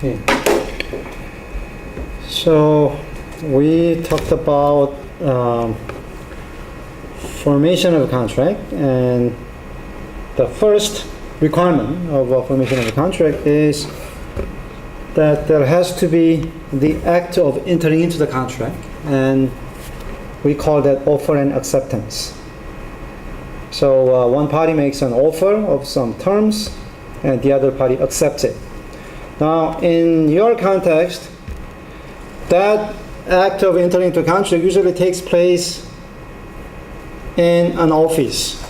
Okay. So we talked about formation of a contract, and the first requirement of a formation of a contract is that there has to be the act of entering into the contract, and we call that offer and acceptance. So one party makes an offer of some terms, and the other party accepts it. Now, in your context, that act of entering into a contract usually takes place in an office.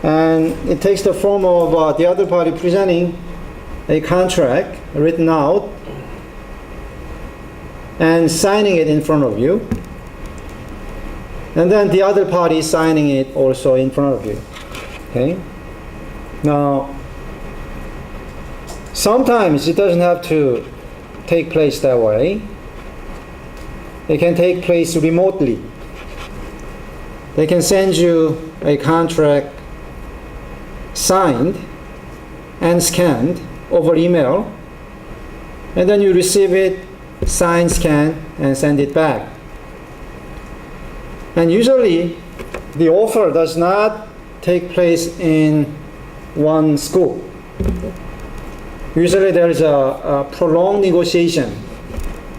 And it takes the form of the other party presenting a contract written out and signing it in front of you. And then the other party signing it also in front of you. Okay? Now, sometimes it doesn't have to take place that way. It can take place remotely. They can send you a contract signed and scanned over email, and then you receive it, sign, scan, and send it back. And usually, the offer does not take place in one scope. Usually there is a prolonged negotiation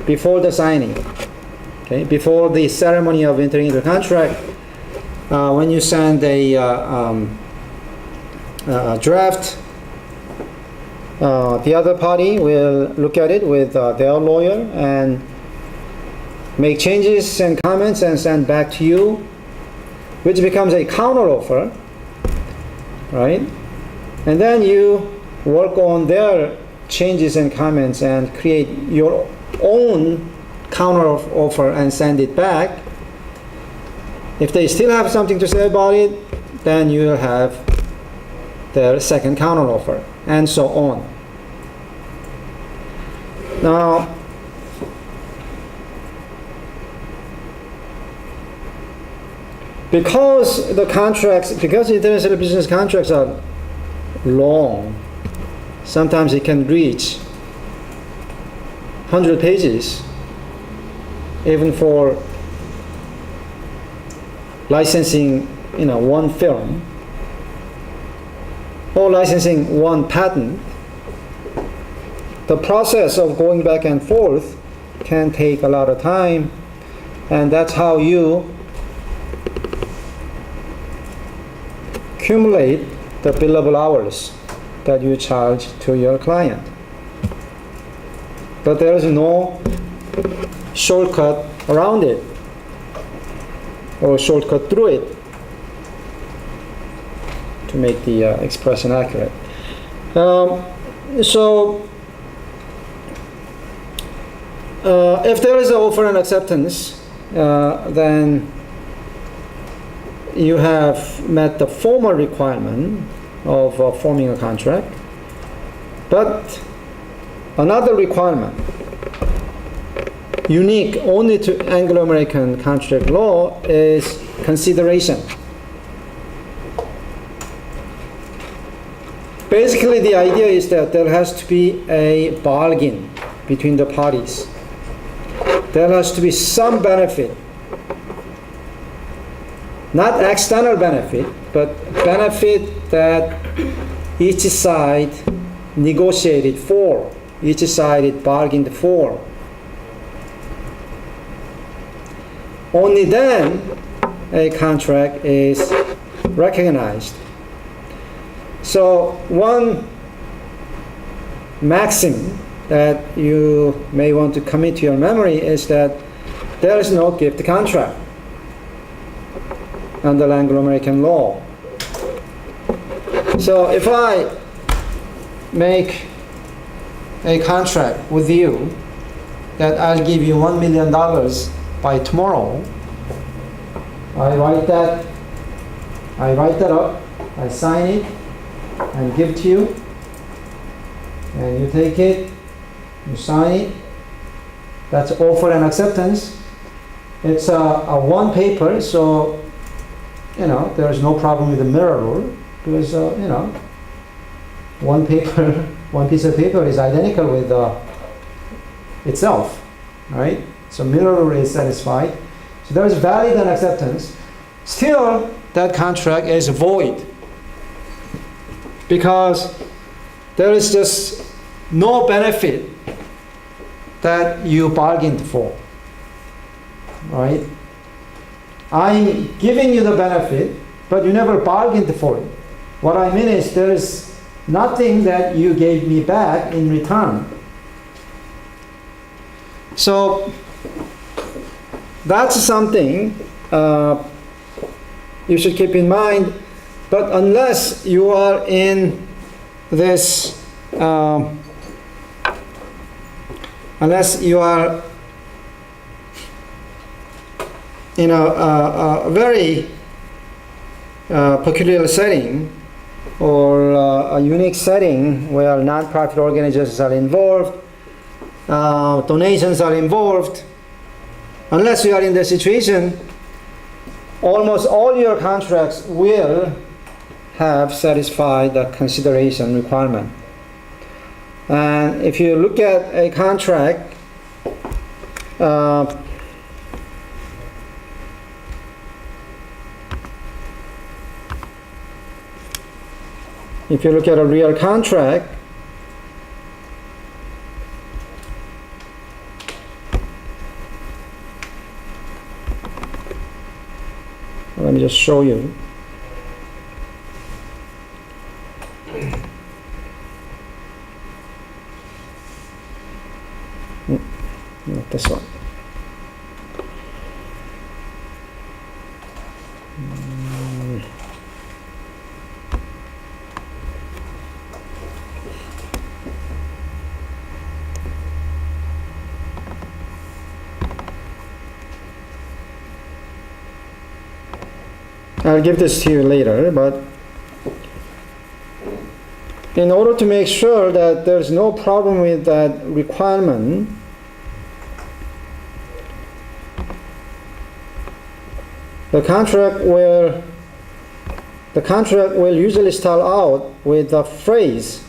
before the signing, okay? Before the ceremony of entering into a contract. When you send a draft, the other party will look at it with their lawyer and make changes and comments and send back to you, which becomes a counter offer, right? And then you work on their changes and comments and create your own counter offer and send it back. If they still have something to say about it, then you will have their second counter offer, and so on. Now, because international business contracts are long, sometimes it can reach 100 pages, even for licensing, one film or licensing one patent. The process of going back and forth can take a lot of time, and that's how you accumulate the billable hours that you charge to your client. But there is no shortcut around it or shortcut through it to make the expression accurate. If there is an offer and acceptance, then you have met the formal requirement of forming a contract. But another requirement, unique only to Anglo-American contract law, is consideration. Basically, the idea is that there has to be a bargain between the parties. There has to be some benefit. Not external benefit, but benefit that each side negotiated for, each side bargained for. Only then a contract is recognized. So one maxim that you may want to commit to your memory is that there is no gift contract under Anglo-American law. So if I make a contract with you that I'll give you $1 million by tomorrow, I write that up, I sign it, and give it to you, and you take it, you sign it. That's offer and acceptance. It's a one paper, so there is no problem with the mirror rule, because one paper one piece of paper is identical with itself, right? So mirror is satisfied. So there is valid and acceptance. Still, that contract is void because there is just no benefit that you bargained for, right? I'm giving you the benefit, but you never bargained for it. What I mean is there is nothing that you gave me back in return. So that's something you should keep in mind. But unless you are in this, unless you are in a very peculiar setting or a unique setting where non-profit organizations are involved, donations are involved, unless you are in the situation, almost all your contracts will have satisfied the consideration requirement. And if you look at a contract, if you look at a real contract, let me just show you. Not this one. I'll give this to you later, but in order to make sure that there's no problem with that requirement, the contract will usually start out with the phrase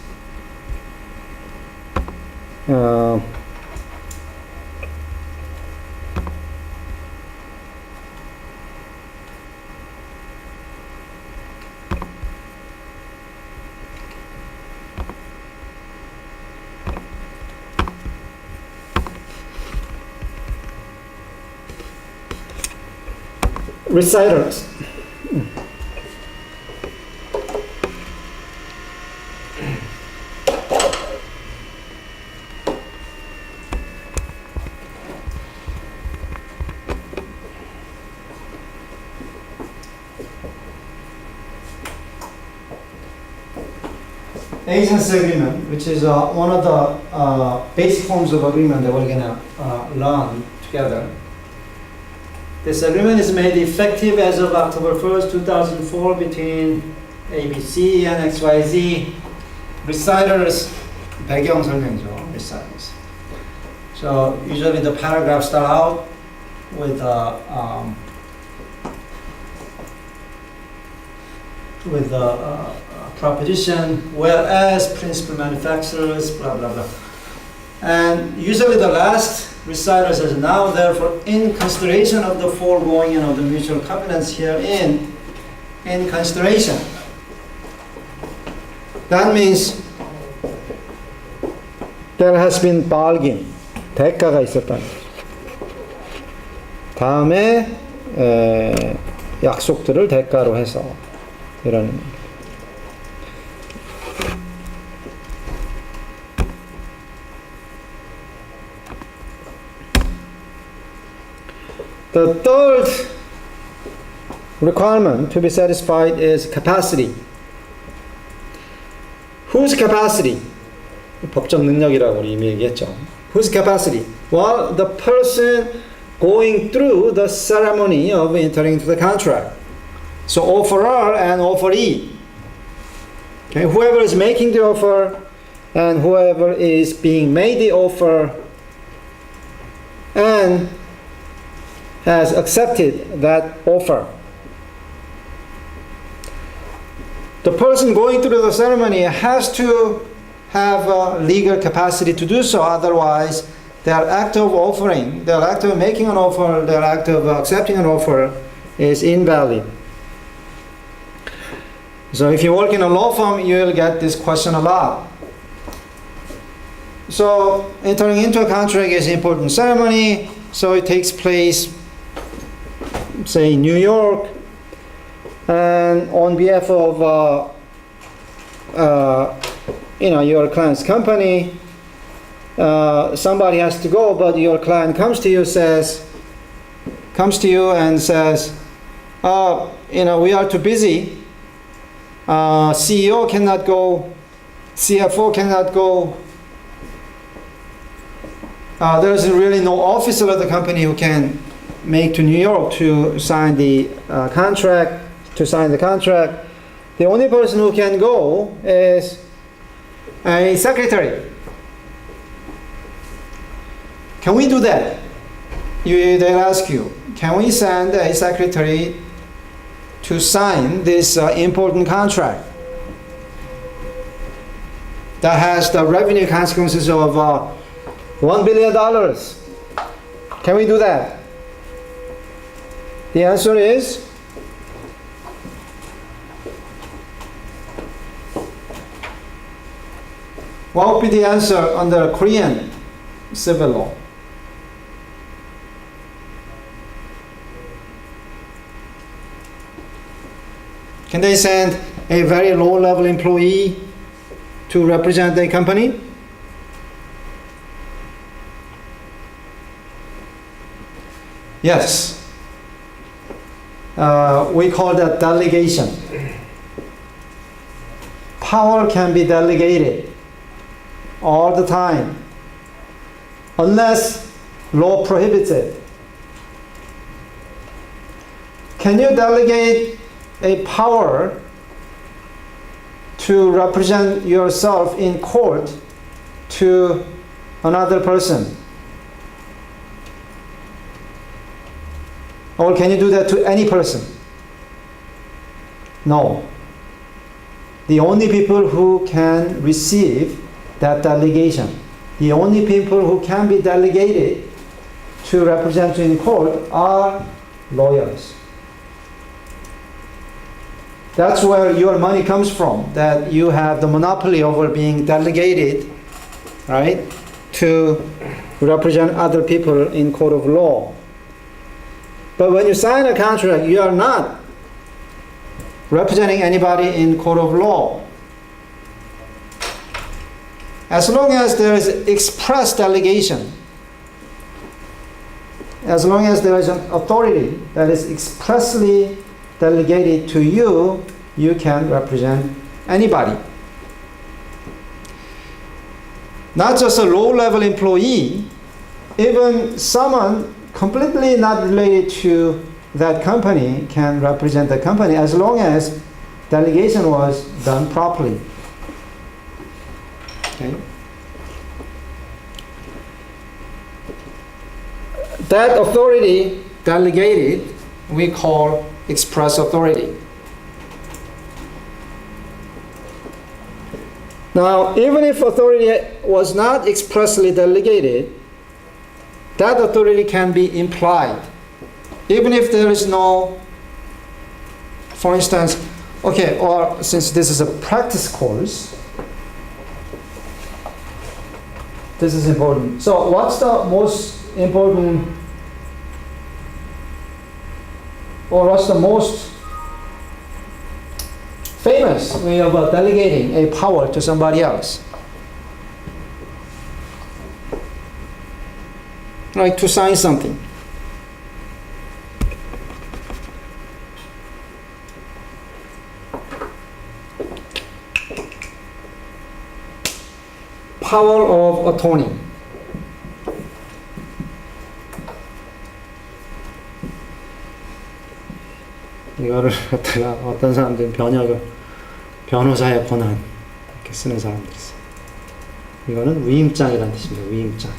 reciters. Agency agreement, which is one of the basic forms of agreement that we're going to learn together. This agreement is made effective as of October 1st, 2004 between ABC and XYZ. Reciters, 배경 설명이죠, reciters. So usually the paragraphs start out with the proposition, whereas principal manufacturers, blah, blah, blah. And usually the last reciter says, now therefore in consideration of the foregoing and of the mutual covenants herein, in consideration. That means there has been bargain, 대가가 있었다는 거죠. 다음에 약속들을 대가로 해서 이런 의미입니다. The third requirement to be satisfied is capacity. Whose capacity? 법적 능력이라고 우리 이미 얘기했죠. Whose capacity? Well, the person going through the ceremony of entering into the contract. So offerer and offeree. Okay, whoever is making the offer and whoever is being made the offer and has accepted that offer. The person going through the ceremony has to have legal capacity to do so. Otherwise, their act of offering, their act of making an offer, their act of accepting an offer is invalid. So if you work in a law firm, you will get this question a lot. So entering into a contract is an important ceremony. So it takes place, say, in New York, and on behalf of your client's company, somebody has to go, but your client comes to you and says, we are too busy. CEO cannot go, CFO cannot go. There's really no officer of the company who can make to New York to sign the contract. The only person who can go is a secretary. Can we do that? They'll ask you, can we send a secretary to sign this important contract that has the revenue consequences of $1 billion? Can we do that? The answer is what would be the answer under Korean civil law? Can they send a very low-level employee to represent a company? Yes. We call that delegation. Power can be delegated all the time, unless law prohibits it. Can you delegate a power to represent yourself in court to another person? Or can you do that to any person? No. The only people who can receive that delegation, the only people who can be delegated to represent you in court are lawyers. That's where your money comes from, that you have the monopoly over being delegated, right, to represent other people in court of law. But when you sign a contract, you are not representing anybody in court of law. As long as there is express delegation, as long as there is an authority that is expressly delegated to you, you can represent anybody. Not just a low-level employee, even someone completely not related to that company can represent the company as long as delegation was done properly. Okay. That authority delegated we call express authority. Now, even if authority was not expressly delegated, that authority can be implied. Even if there is no, for instance, okay, or since this is a practice course, this is important. So what's the most important, or what's the most famous way of delegating a power to somebody else? Like to sign something. Power of attorney. 이거를 갖다가 어떤 사람들은 변호사의 권한 이렇게 쓰는 사람들이 있어요. 이거는 위임장이라는 뜻입니다. 위임장.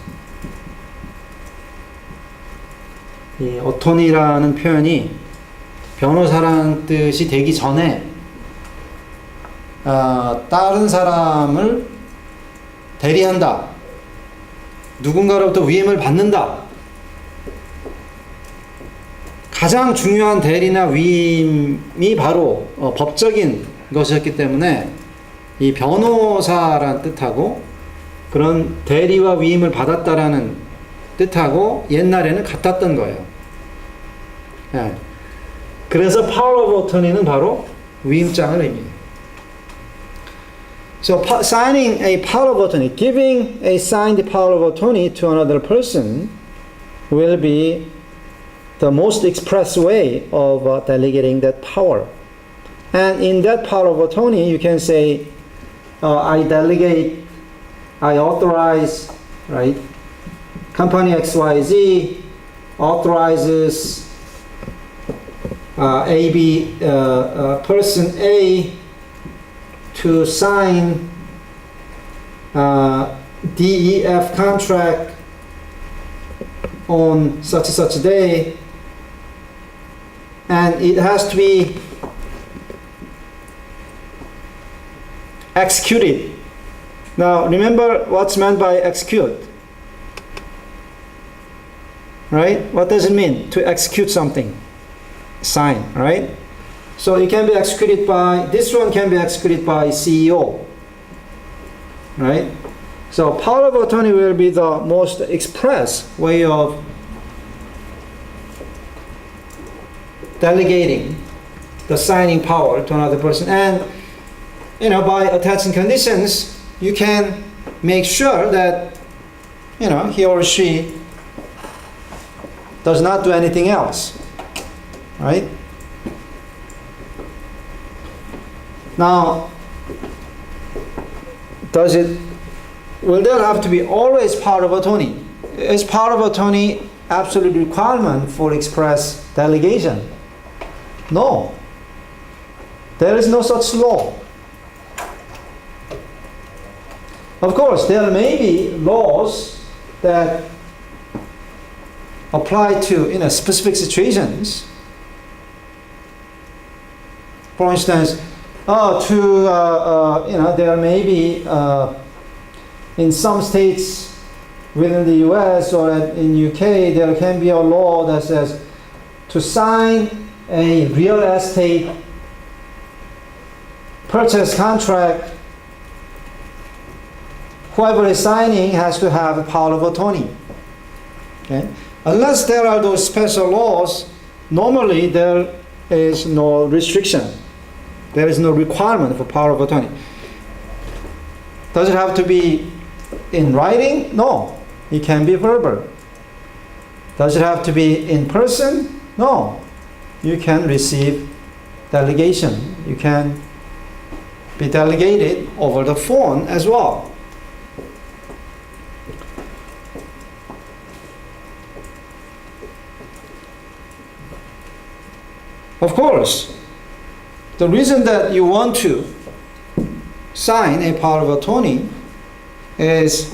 이 어토니라는 표현이 변호사라는 뜻이 되기 전에 다른 사람을 대리한다. 누군가로부터 위임을 받는다. 가장 중요한 대리나 위임이 바로 법적인 것이었기 때문에 이 변호사란 뜻하고 그런 대리와 위임을 받았다라는 뜻하고 옛날에는 같았던 거예요. 예. 그래서 power of attorney는 바로 위임장을 의미해요. So signing a power of attorney, giving a signed power of attorney to another person will be the most express way of delegating that power. And in that power of attorney, you can say, I delegate, I authorize, right? Company XYZ authorizes person A to sign DEF contract on such and such a day, and it has to be executed. Now remember what's meant by execute, right? What does it mean to execute something? Sign, right? So it can be executed by, this one can be executed by CEO, right? So power of attorney will be the most express way of delegating the signing power to another person. And by attaching conditions, you can make sure that he or she does not do anything else, right? Now, will there have to be always power of attorney? Is power of attorney absolute requirement for express delegation? No. There is no such law. Of course, there may be laws that apply to specific situations. For instance, there may be in some states within the US or in UK, there can be a law that says to sign a real estate purchase contract, whoever is signing has to have a power of attorney. Okay? Unless there are those special laws, normally there is no restriction. There is no requirement for power of attorney. Does it have to be in writing? No. It can be verbal. Does it have to be in person? No. You can receive delegation. You can be delegated over the phone as well. Of course, the reason that you want to sign a power of attorney is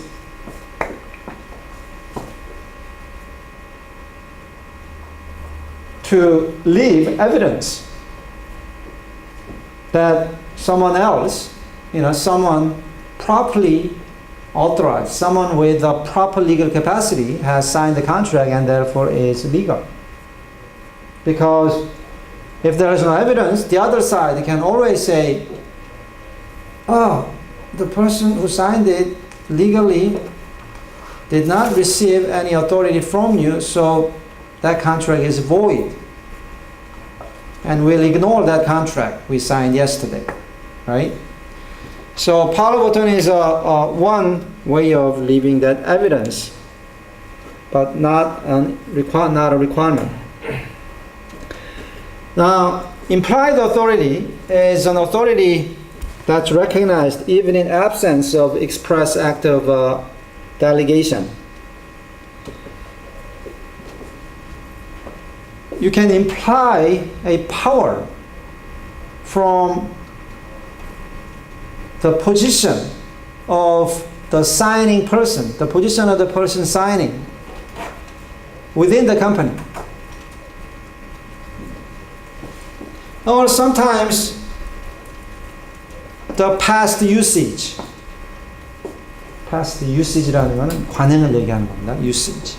to leave evidence that someone else, someone properly authorized, someone with the proper legal capacity has signed the contract and therefore is legal. Because if there is no evidence, the other side can always say, the person who signed it legally did not receive any authority from you, so that contract is void. And we'll ignore that contract we signed yesterday, right? So power of attorney is one way of leaving that evidence, but not a requirement. Now, implied authority is an authority that's recognized even in absence of express act of delegation. You can imply a power from the position of the signing person, the position of the person signing within the company. Or sometimes the past usage. past usage라는 거는 관행을 얘기하는 겁니다. usage.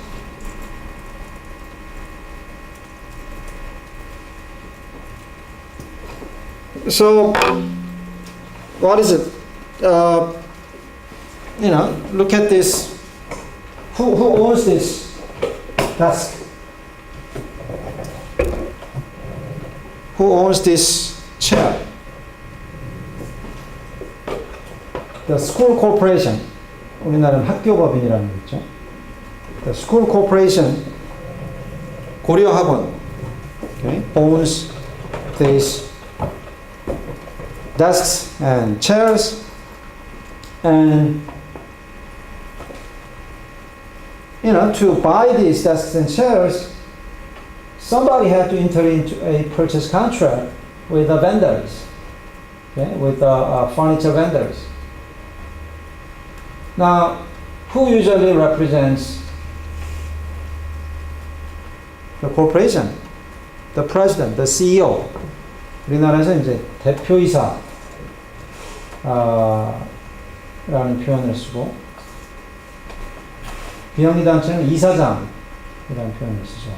So, what is it? Look at this. Who owns this desk? Who owns this chair? The school corporation. 우리나라는 학교법인이라는 게 있죠. The school corporation, 고려학원, okay, owns these desks and chairs, and to buy these desks and chairs, somebody had to enter into a purchase contract with the vendors, okay, with the furniture vendors. Now, who usually represents the corporation? The president, the CEO. 우리나라에서 이제 대표이사 라는 표현을 쓰고, 비영리 단체는 이사장이라는 표현을 쓰죠.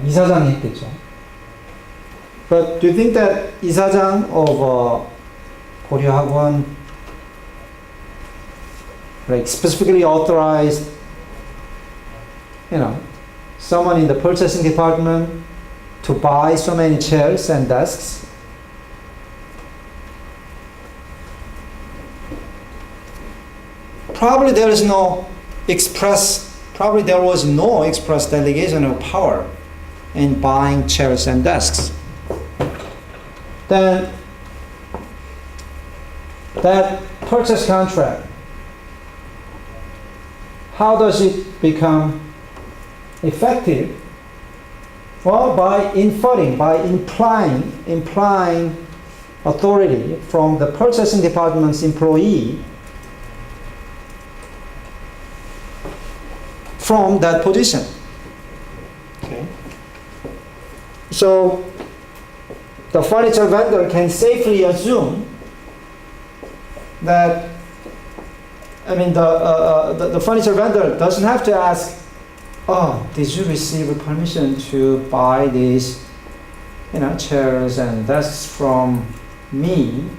이사장이 했겠죠. But do you think that 이사장 of 고려학원 like specifically authorized, someone in the purchasing department to buy so many chairs and desks? Probably there was no express delegation of power in buying chairs and desks. Then that purchase contract, how does it become effective? Well, by implying authority from the purchasing department's employee from that position. Okay. So the furniture vendor can safely assume that, the furniture vendor doesn't have to ask, oh, did you receive permission to buy these, chairs and desks from me,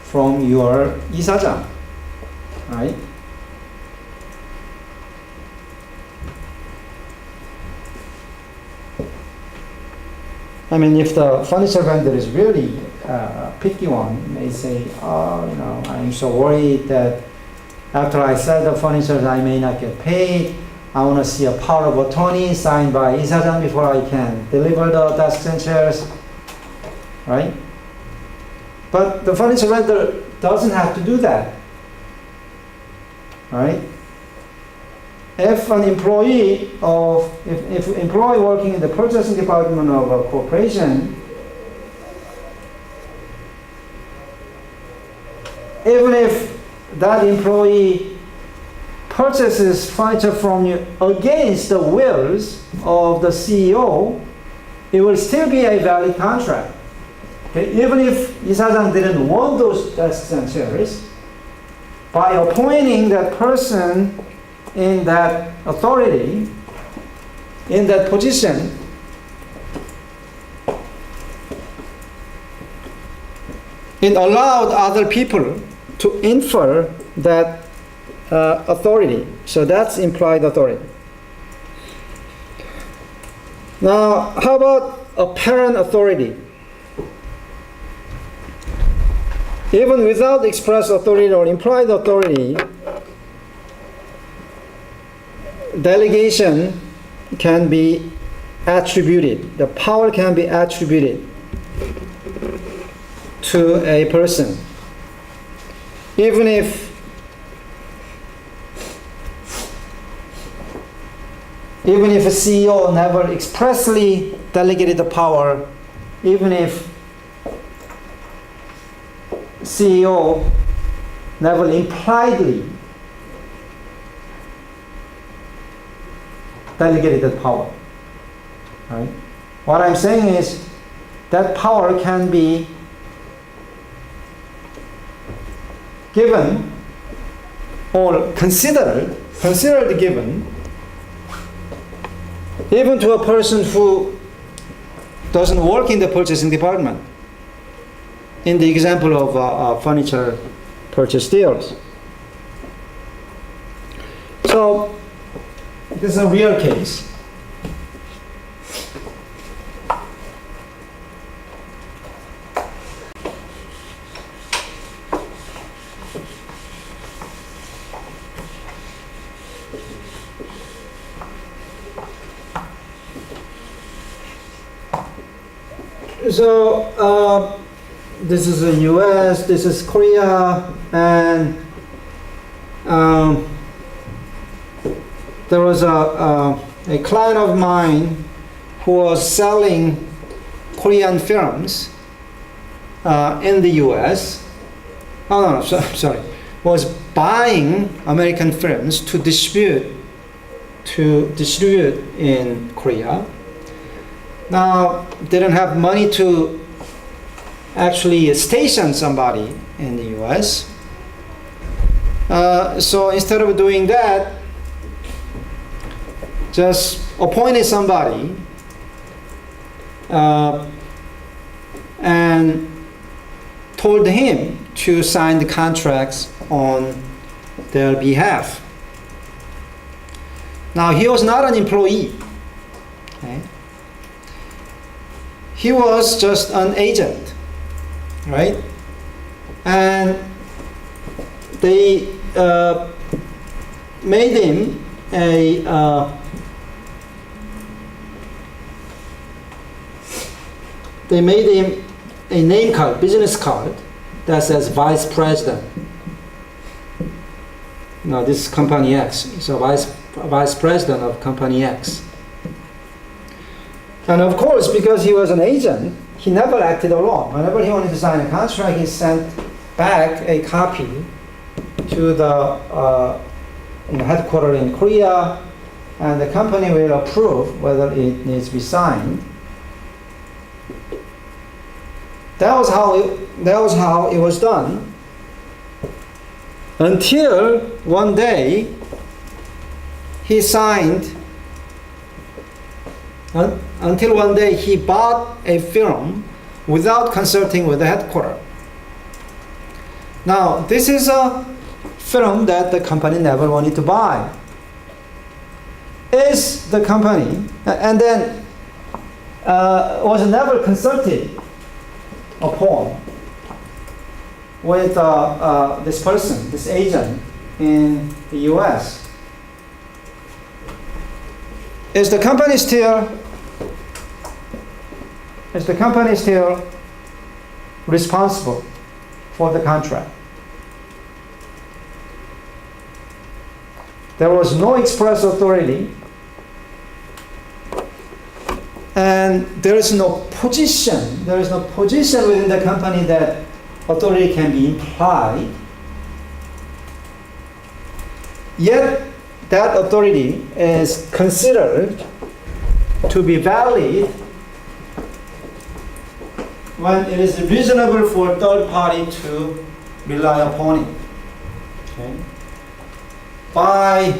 from your 이사장, right? If the furniture vendor is really picky one, may say, I'm so worried that after I sell the furniture, I may not get paid. I want to see a power of attorney signed by 이사장 before I can deliver the desks and chairs, right? But the furniture vendor doesn't have to do that, right? If an employee working in the purchasing department of a corporation, even if that employee purchases furniture from you against the wills of the CEO, it will still be a valid contract. Okay? Even if 이사장 didn't want those desks and chairs, by appointing that person in that authority, in that position, it allowed other people to infer that authority. So that's implied authority. Now, how about apparent authority? Even without express authority or implied authority, delegation can be attributed. The power can be attributed to a person. Even if a CEO never expressly delegated the power, even if CEO never impliedly delegated that power. Right? What I'm saying is that power can be given or considered given even to a person who doesn't work in the purchasing department, in the example of furniture purchase deals. So this is a real case. So this is the US, this is Korea, and there was a client of mine who was selling Korean films in the US. Sorry, was buying American films to distribute in Korea. Now, they don't have money to actually station somebody in the US. So instead of doing that, just appointed somebody and told him to sign the contracts on their behalf. Now, he was not an employee. Okay? He was just an agent, right? And they made him a name card, business card, that says Vice President. Now this is Company X. So Vice President of Company X. And of course, because he was an agent, he never acted alone. Whenever he wanted to sign a contract, he sent back a copy to the headquarters in Korea, and the company will approve whether it needs to be signed. That was how it was done. Until one day, he signed. Until one day he bought a film without consulting with the headquarters. Now, this is a film that the company never wanted to buy. Is the company, and then was never consulted upon with this person, this agent in the US. Is the company still responsible for the contract? There was no express authority, and there is no position within the company that authority can be implied. Yet that authority is considered to be valid when it is reasonable for a third party to rely upon it. Okay? By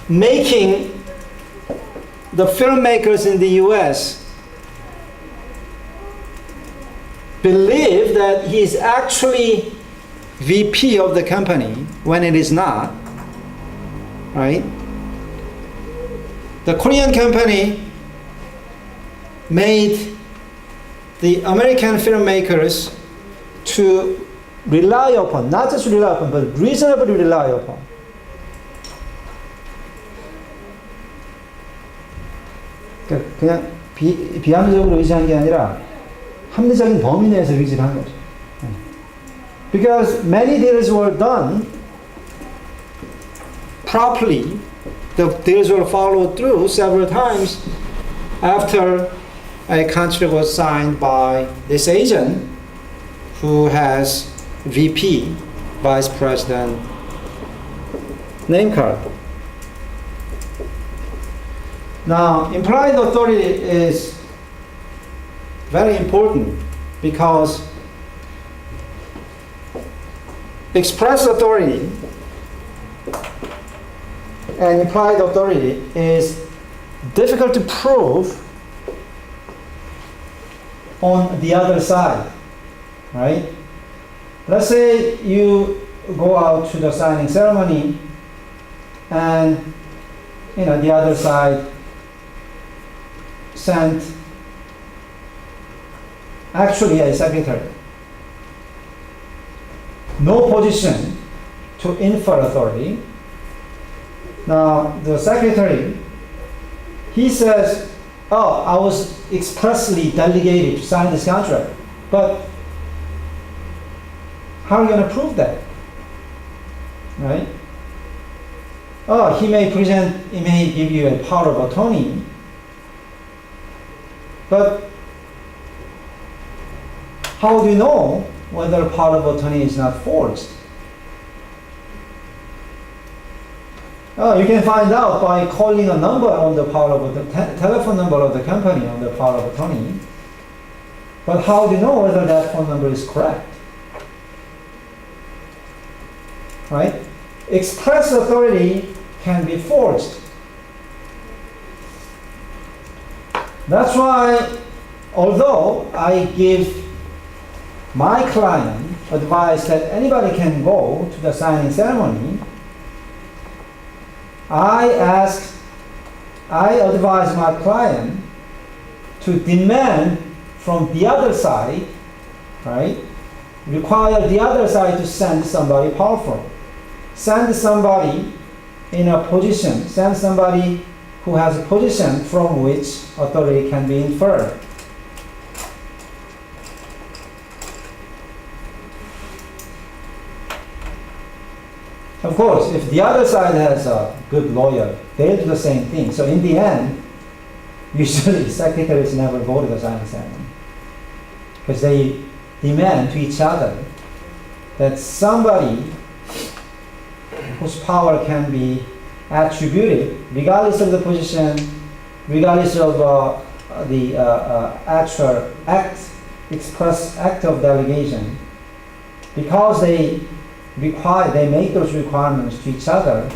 making the filmmakers in the US believe that he is actually VP of the company when it is not, right? The Korean company made the American filmmakers to rely upon, not just rely upon, but reasonably rely upon. 그냥 비합리적으로 의지한 게 아니라 합리적인 범위 내에서 의지를 한 거죠. Because many deals were done properly, the deals were followed through several times after a contract was signed by this agent who has VP, Vice President name card. Now, implied authority is very important because express authority and implied authority is difficult to prove on the other side, right? Let's say you go out to the signing ceremony and the other side sent actually a secretary. No position to infer authority. Now the secretary, he says, oh, I was expressly delegated to sign this contract. But how are you going to prove that? Right? Oh, he may give you a power of attorney. But how do you know whether power of attorney is not forged? Oh, you can find out by calling a number on the power of the telephone number of the company on the power of attorney. But how do you know whether that phone number is correct? Right? Express authority can be forged. That's why, although I give my client advice that anybody can go to the signing ceremony, I advise my client to demand from the other side, right? Require the other side to send somebody powerful. Send somebody in a position, send somebody who has a position from which authority can be inferred. Of course, if the other side has a good lawyer, they'll do the same thing. So in the end, usually secretaries never go to the signing ceremony because they demand to each other that somebody whose power can be attributed, regardless of the position, regardless of the actual express act of delegation, because they make those requirements to each other,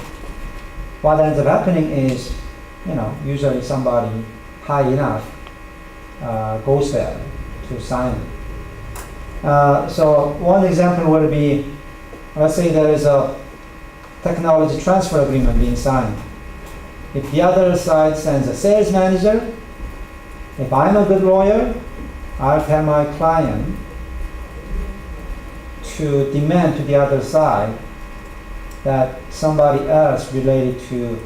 what ends up happening is, usually somebody high enough goes there to sign it. So one example would be, let's say there is a technology transfer agreement being signed. If the other side sends a sales manager, if I'm a good lawyer, I'll tell my client to demand to the other side that somebody else related to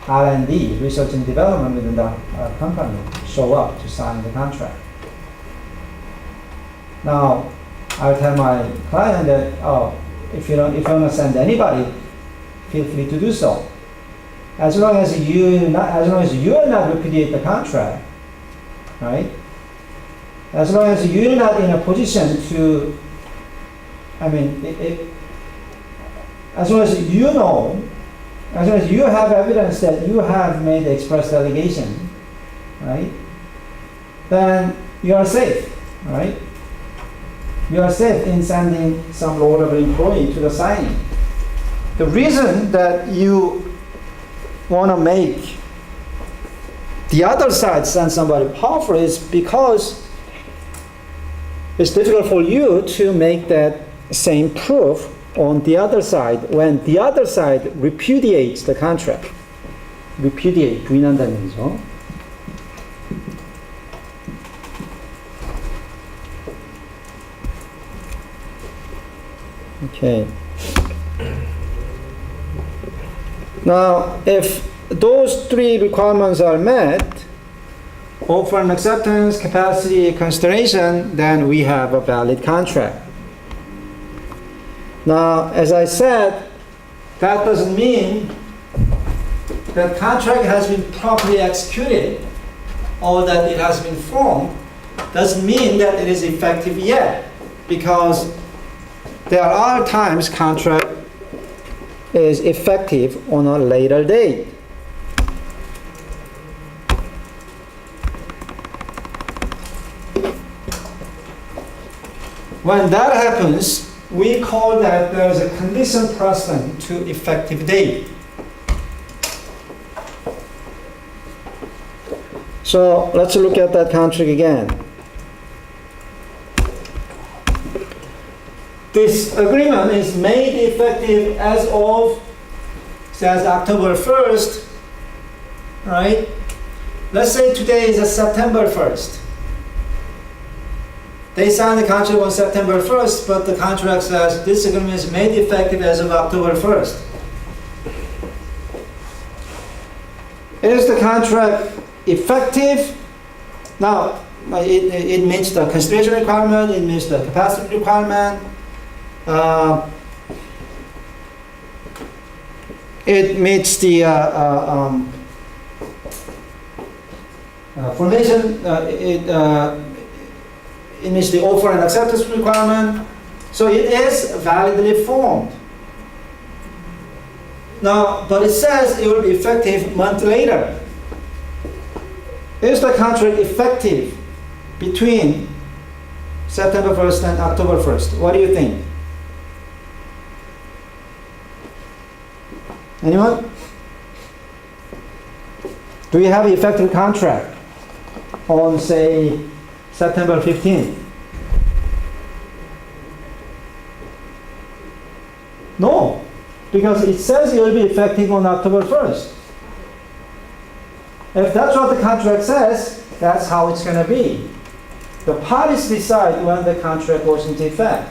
R&D, research and development within the company, show up to sign the contract. Now, I'll tell my client that, if you don't want to send anybody, feel free to do so. As long as you are not repudiate the contract, right? As long as you're not in a position to, as long as as long as you have evidence that you have made the express delegation, right? Then you are safe, right? You are safe in sending some low-level employee to the signing. The reason that you want to make the other side send somebody powerful is because it's difficult for you to make that same proof on the other side when the other side repudiates the contract. Repudiate, 부인한다는 얘기죠. Okay. Now, if those three requirements are met, offer and acceptance, capacity, consideration, then we have a valid contract. Now, as I said, that doesn't mean that contract has been properly executed or that it has been formed. Doesn't mean that it is effective yet, because there are times contract is effective on a later date. When that happens, we call that there is a condition precedent to effective date. So let's look at that contract again. This agreement is made effective as of, says October 1st, right? Let's say today is a September 1st. They signed the contract on September 1st, but the contract says this agreement is made effective as of October 1st. Is the contract effective? Now, it meets the consideration requirement, it meets the capacity requirement, it meets the formation, it meets the offer and acceptance requirement, so it is validly formed. Now, but it says it will be effective a month later. Is the contract effective between September 1st and October 1st? What do you think? Anyone? Do we have an effective contract on, say, September 15th? No, because it says it will be effective on October 1st. If that's what the contract says, that's how it's going to be. The parties decide when the contract goes into effect.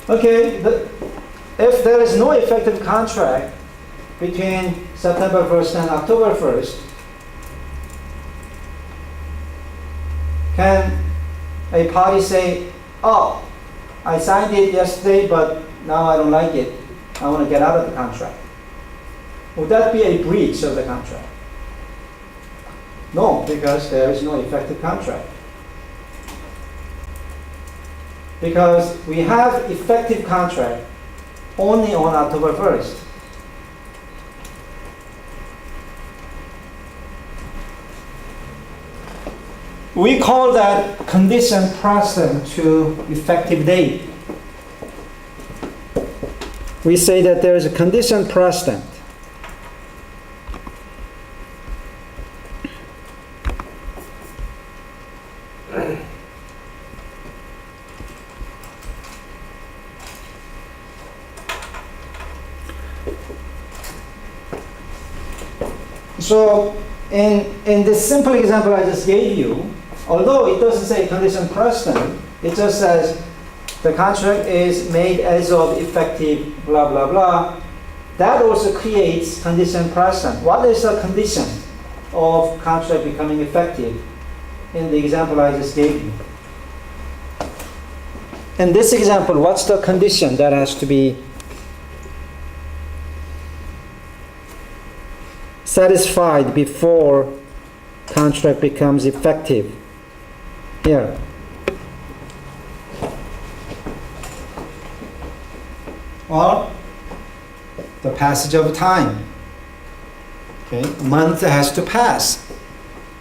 Okay, if there is no effective contract between September 1st and October 1st, can a party say, oh, I signed it yesterday, but now I don't like it. I want to get out of the contract. Would that be a breach of the contract? No, because there is no effective contract. Because we have effective contract only on October 1st. We call that condition precedent to effective date. We say that there is a condition precedent. So in this simple example I just gave you, although it doesn't say condition precedent, it just says the contract is made as of effective blah blah blah. That also creates condition precedent. What is the condition of contract becoming effective in the example I just gave you? In this example, what's the condition that has to be satisfied before contract becomes effective? Here. Well, the passage of time. Okay, a month has to pass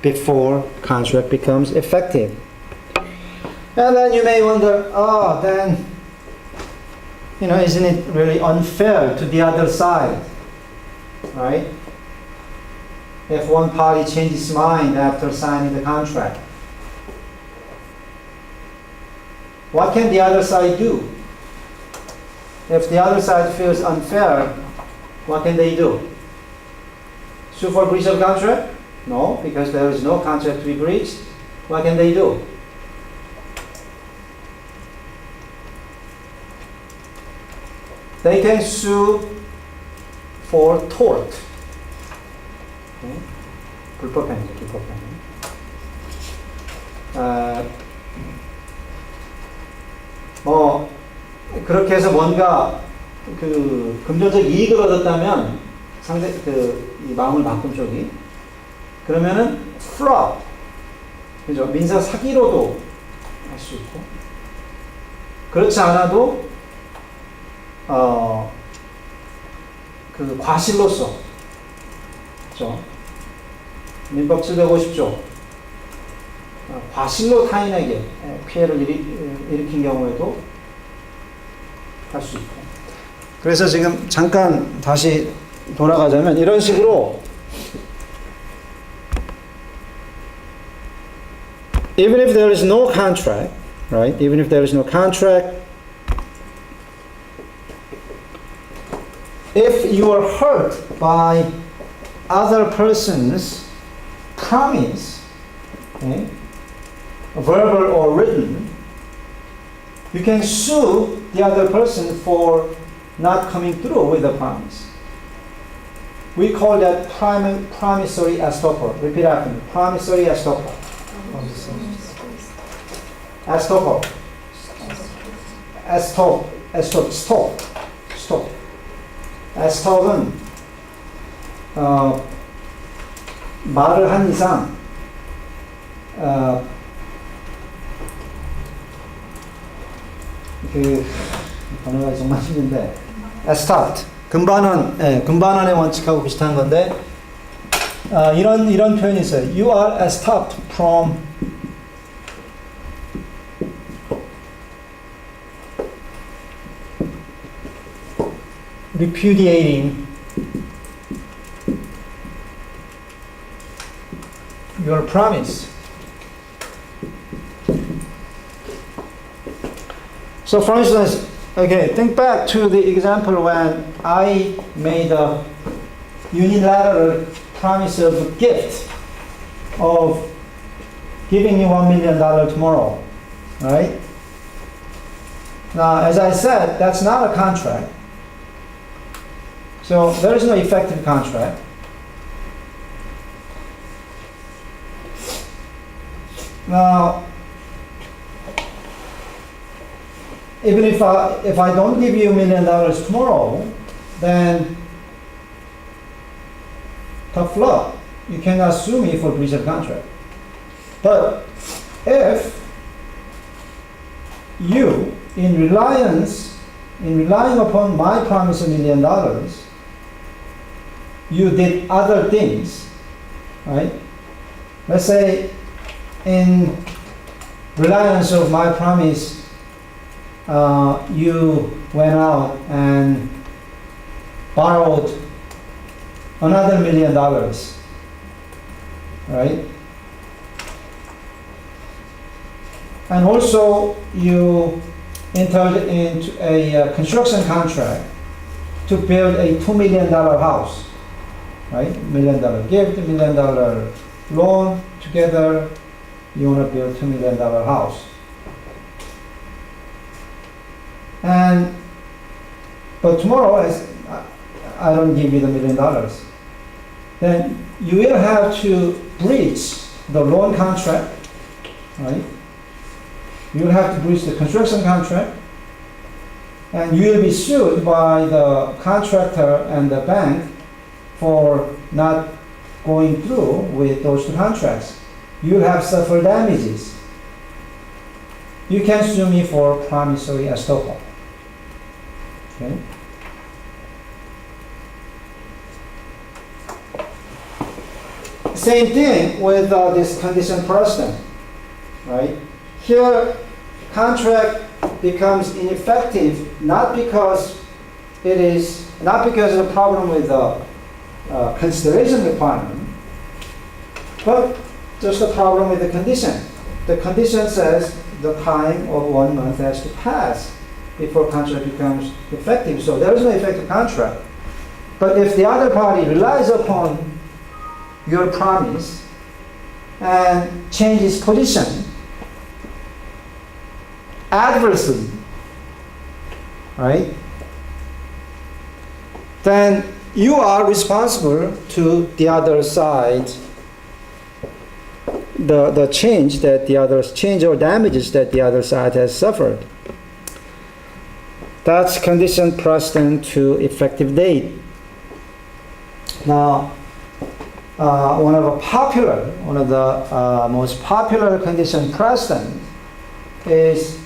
before contract becomes effective. And then you may wonder, oh, then, isn't it really unfair to the other side, right? If one party changes its mind after signing the contract. What can the other side do? If the other side feels unfair, what can they do? Sue for breach of contract? No, because there is no contract to be breached. What can they do? They can sue for tort. Okay. 불법행위죠, 불법행위. 그렇게 해서 뭔가 금전적 이익을 얻었다면 이 마음을 바꾼 쪽이 그러면은 fraud, 그죠? 민사 사기로도 할 수 있고 그렇지 않아도 과실로서, 그죠? 민법 750조 과실로 타인에게 피해를 일으킨 경우에도 할 수 있고. 그래서 지금 잠깐 다시 돌아가자면 이런 식으로 even if there is no contract, right? Even if there is no contract, if you are hurt by other person's promise, okay, verbal or written, you can sue the other person for not coming through with the promise. We call that promissory estoppel. Repeat after me. Promissory estoppel. Estoppel. Stop. Estop은 말을 한 이상 그 단어가 정말 힘든데 start 금반원의 원칙하고 비슷한 건데 이런 표현이 있어요. You are stopped from repudiating your promise. So for instance, okay, think back to the example when I made a unilateral promise of gift of giving you $1 million tomorrow, right? Now, as I said, that's not a contract. So there is no effective contract. Now, even if I don't give you $1 million tomorrow, then tough luck. You cannot sue me for breach of contract. But if you, in relying upon my promise of $1 million, you did other things, right? Let's say in reliance of my promise, you went out and borrowed another $1 million, right? And also you entered into a construction contract to build a $2 million house, right? $1 million gift, $1 million loan, together you want to build $2 million house. But tomorrow, as I don't give you the $1 million, then you will have to breach the loan contract, right? You will have to breach the construction contract, and you will be sued by the contractor and the bank for not going through with those two contracts. You will have suffered damages. You can sue me for promissory estoppel. Okay. Same thing with this condition precedent, right? Here, contract becomes ineffective not because of the problem with the consideration requirement, but just the problem with the condition. The condition says the time of 1 month has to pass before contract becomes effective. So there is no effective contract. But if the other party relies upon your promise and changes position adversely, right, then you are responsible to the other side, the change or damages that the other side has suffered. That's condition precedent to effective date. Now, one of the most popular condition precedent is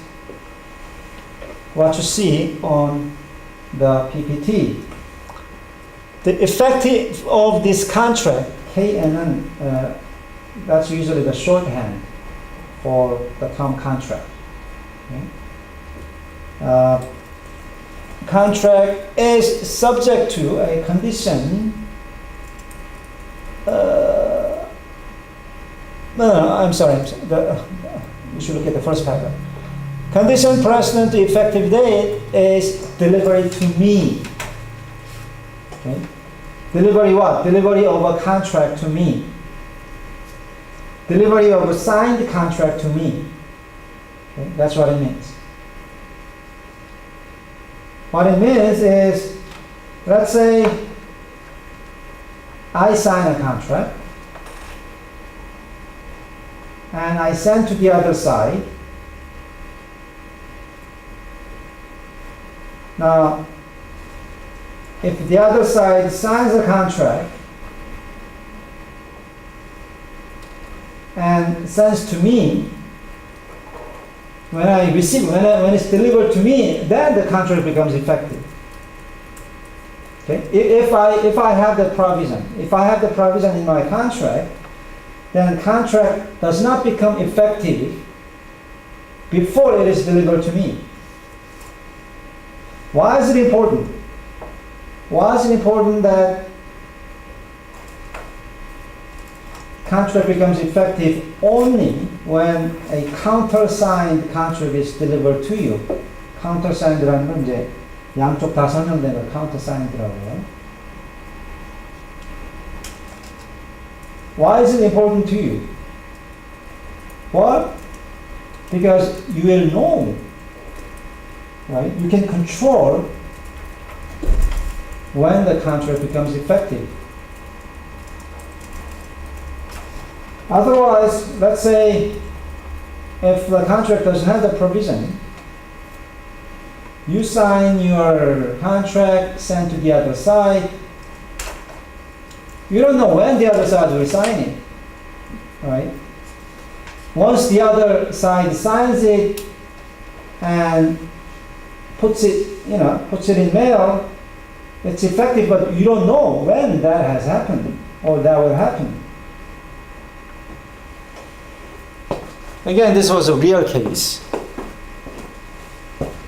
what you see on the PPT. The effective of this contract, KNN, that's usually the shorthand. for the term contract. Okay? Contract is subject to a condition. I'm sorry. You should look at the first paragraph. Condition precedent to effective date is delivery to me. Okay? Delivery what? Delivery of a contract to me. Delivery of a signed contract to me. Okay? That's what it means. What it means is, let's say I sign a contract and I send to the other side. Now, if the other side signs a contract and sends to me, when I receive, when it's delivered to me, then the contract becomes effective. Okay? If I have the provision, in my contract, then contract does not become effective before it is delivered to me. Why is it important? Why is it important that contract becomes effective only when a countersigned contract is delivered to you? countersigned라는 건 이제 양쪽 다 설명된 걸 countersigned라고 해요. Why is it important to you? Well, because you will know, right? You can control when the contract becomes effective. Otherwise, let's say if the contract doesn't have the provision, you sign your contract, send to the other side. You don't know when the other side will sign it, right? Once the other side signs it and puts it in mail, it's effective, but you don't know when that has happened or that will happen. Again, this was a real case.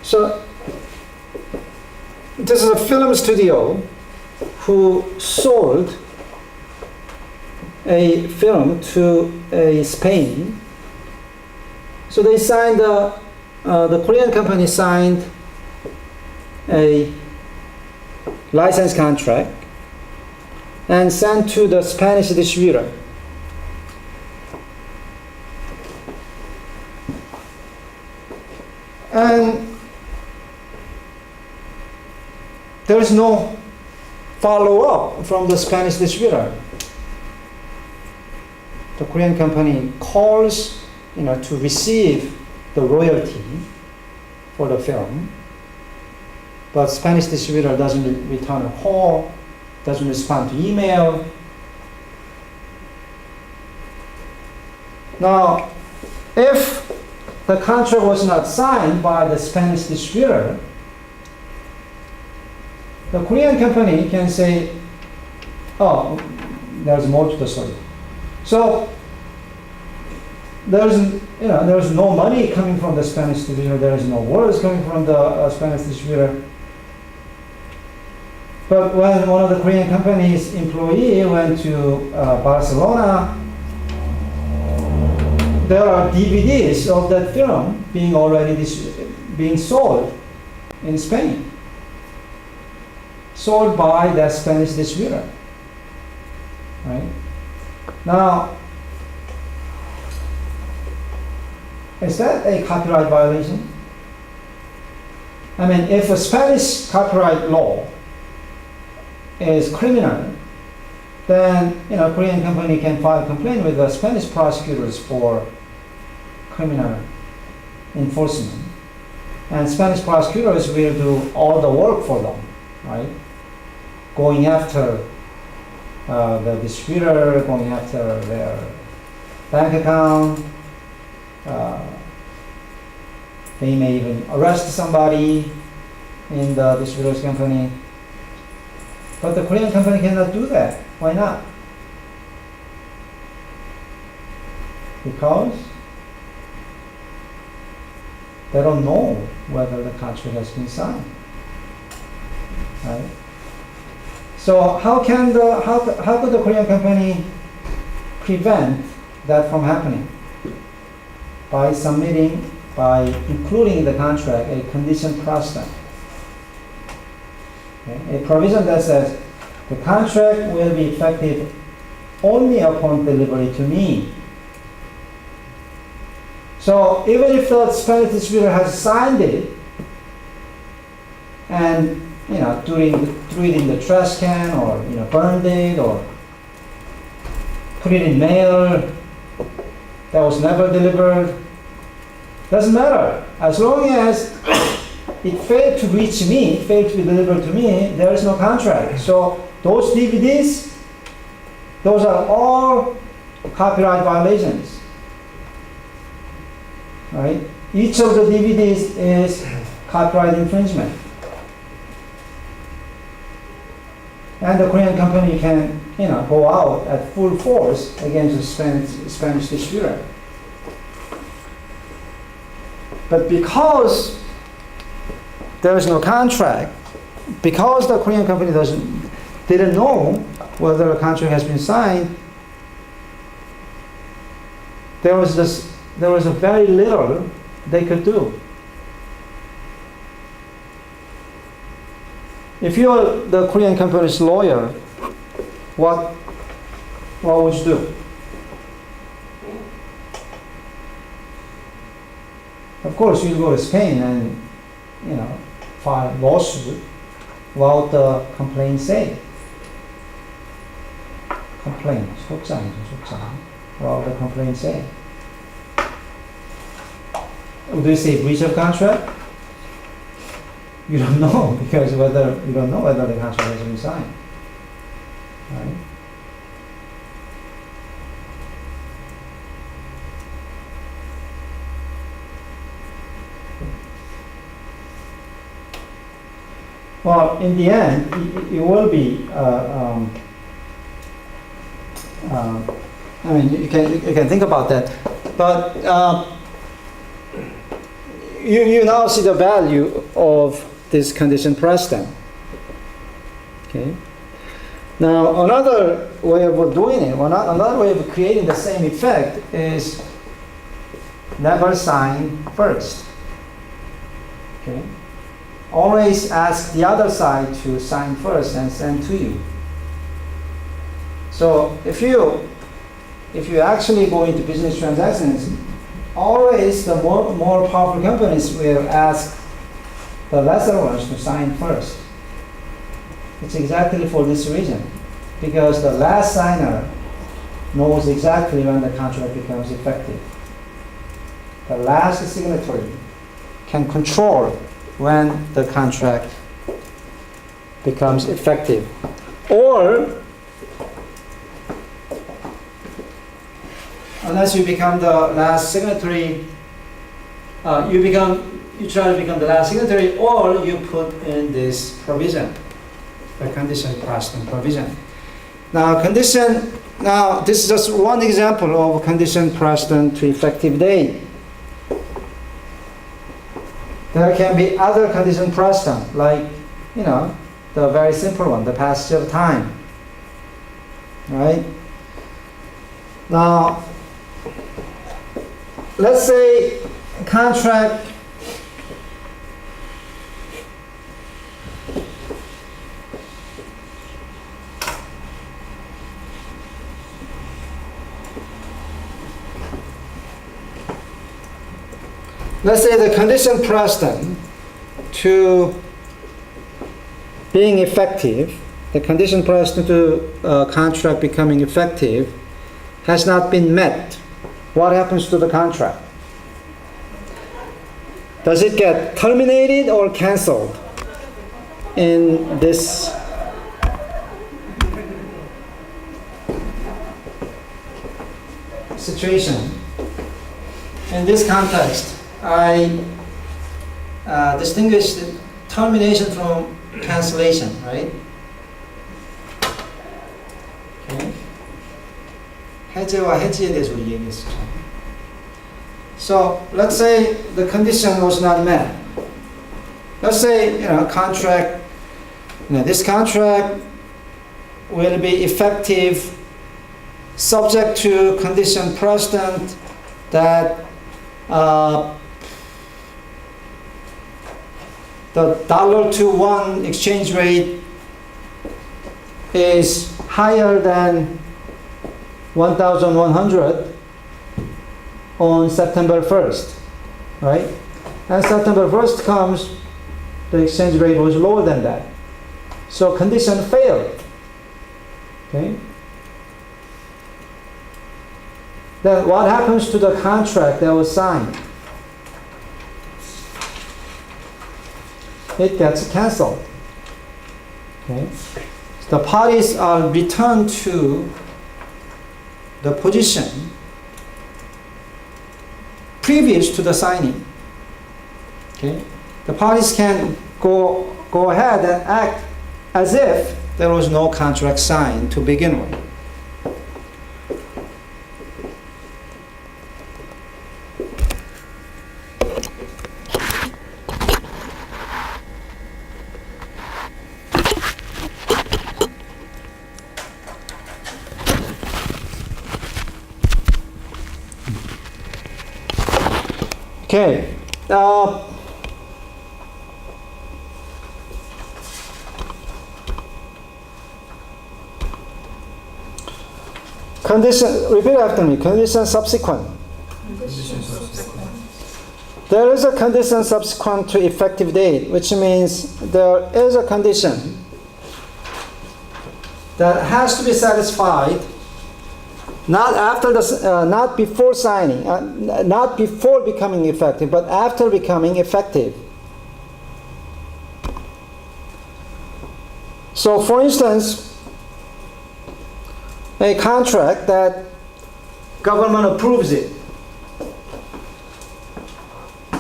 So, this is a film studio who sold a film to Spain. So they signed, the Korean company signed a license contract and sent to the Spanish distributor. And there is no follow-up from the Spanish distributor. The Korean company calls, to receive the royalty for the film, but Spanish distributor doesn't return a call, doesn't respond to email. Now, if the contract was not signed by the Spanish distributor, the Korean company can say, oh, there's more to the story. So there's no money coming from the Spanish distributor, there is no words coming from the Spanish distributor. But when one of the Korean company's employee went to Barcelona, there are DVDs of that film being sold in Spain, sold by that Spanish distributor. Right? Now, is that a copyright violation? I mean, if a Spanish copyright law is criminal, then Korean company can file a complaint with the Spanish prosecutors for criminal enforcement, and Spanish prosecutors will do all the work for them, right? Going after the distributor, going after their bank account. They may even arrest somebody in the distributor's company. But the Korean company cannot do that. Why not? Because they don't know whether the contract has been signed. Right? So how could the Korean company prevent that from happening? By including in the contract a condition precedent. Okay? A provision that says the contract will be effective only upon delivery to me. So even if the Spanish distributor has signed it and threw it in the trash can, or burned it, or put it in mail that was never delivered, doesn't matter. As long as it failed to reach me, failed to be delivered to me, there is no contract. So those DVDs, those are all copyright violations. Right? Each of the DVDs is copyright infringement. And the Korean company can, go out at full force against the Spanish distributor. But because there is no contract, because the Korean company didn't know whether a contract has been signed, there was a very little they could do. If you're the Korean company's lawyer, what would you do? Of course, you go to Spain and file lawsuit. What would the complaint say? Complaint, 속장. What would the complaint say? Would they say breach of contract? You don't know, because you don't know whether the contract has been signed. Right? Well, in the end, it will be. You can think about that, but you now see the value of this condition precedent. Okay. Now, another way of doing it, another way of creating the same effect is never sign first. Okay. Always ask the other side to sign first and send to you. So if you actually go into business transactions, always the more powerful companies will ask the lesser ones to sign first. It's exactly for this reason, because the last signer knows exactly when the contract becomes effective. The last signatory can control when the contract becomes effective. Or, unless you become the last signatory, you try to become the last signatory, or you put in this provision, the condition precedent provision. Now, this is just one example of condition precedent to effective date. There can be other condition precedent, like, the very simple one, the passage of time. Right? Now, let's say contract let's say the condition precedent to being effective, the condition precedent to contract becoming effective has not been met. What happens to the contract? Does it get terminated or canceled in this situation? In this context, I distinguish the termination from cancellation, right? Okay. 해제와 해지에 대해서 우리 얘기했었죠. So let's say the condition was not met. Let's say contract. This contract will be effective subject to condition precedent that the $1 exchange rate is higher than 1,100 on September 1st, right? And September 1st comes, the exchange rate was lower than that. So condition failed, okay? Then what happens to the contract that was signed? It gets canceled, okay? The parties are returned to the position previous to the signing. Okay? The parties can go ahead and act as if there was no contract signed to begin with. Okay. Condition, repeat after me. Condition subsequent. There is a condition subsequent to effective date, which means there is a condition that has to be satisfied not after not before signing, not before becoming effective, but after becoming effective. So, for instance, a contract that government approves it.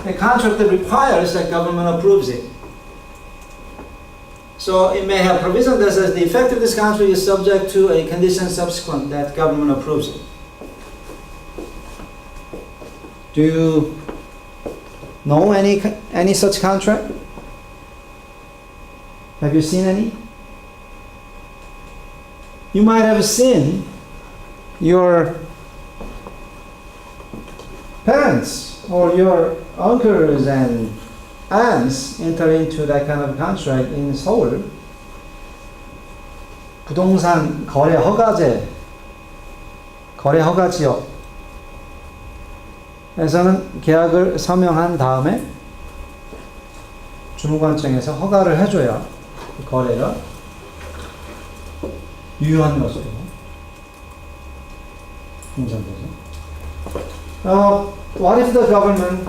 A contract that requires that government approves it. So it may have provision that says the effect of this contract is subject to a condition subsequent that government approves it. Do you know any such contract? Have you seen any? You might have seen your parents or your uncles and aunts enter into that kind of contract in Seoul. 부동산 거래 허가제, 거래 허가 지역에서는 계약을 서명한 다음에 주무관청에서 허가를 해줘야 그 거래가 유효한 것으로 인정되죠. What if the government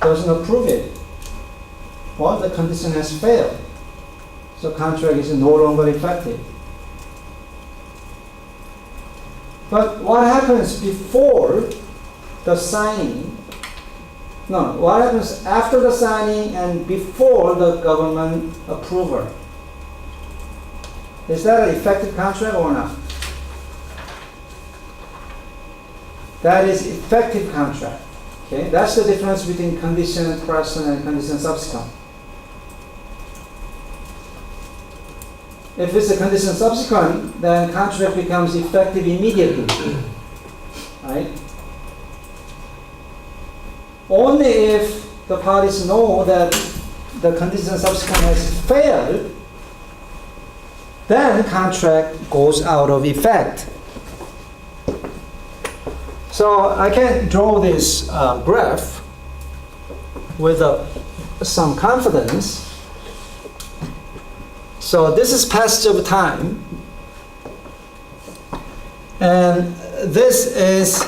doesn't approve it? Well, the condition has failed. So contract is no longer effective. But what happens before the signing? No, what happens after the signing and before the government approval? Is that an effective contract or not? That is effective contract. Okay, that's the difference between condition precedent and condition subsequent. If it's a condition subsequent, then contract becomes effective immediately. Right? Only if the parties know that the condition subsequent has failed, then contract goes out of effect. So I can draw this graph with some confidence. So this is passage of time, and this is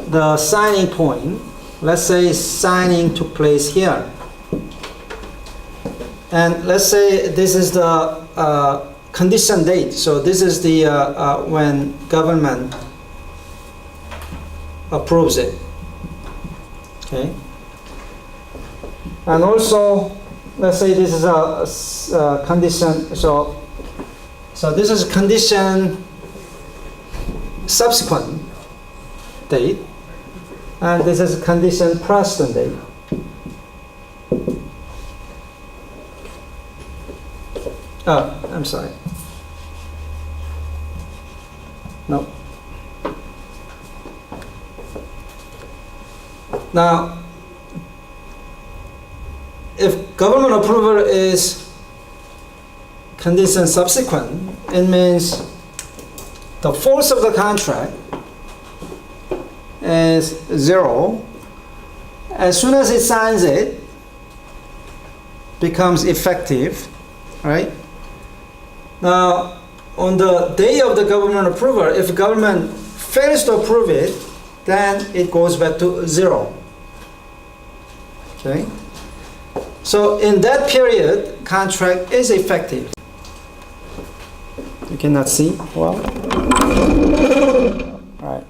the signing point. Let's say signing took place here, and let's say this is the condition date. So this is the when government approves it. Okay, and also let's say this is a condition. So this is a condition subsequent date, and this is condition precedent date. Oh, I'm sorry. No. Now, if government approval is condition subsequent, it means the force of the contract is 0. As soon as it signs it, becomes effective, right? Now, on the day of the government approval, if government fails to approve it, then it goes back to 0. Okay? So in that period, contract is effective. You cannot see well. All right.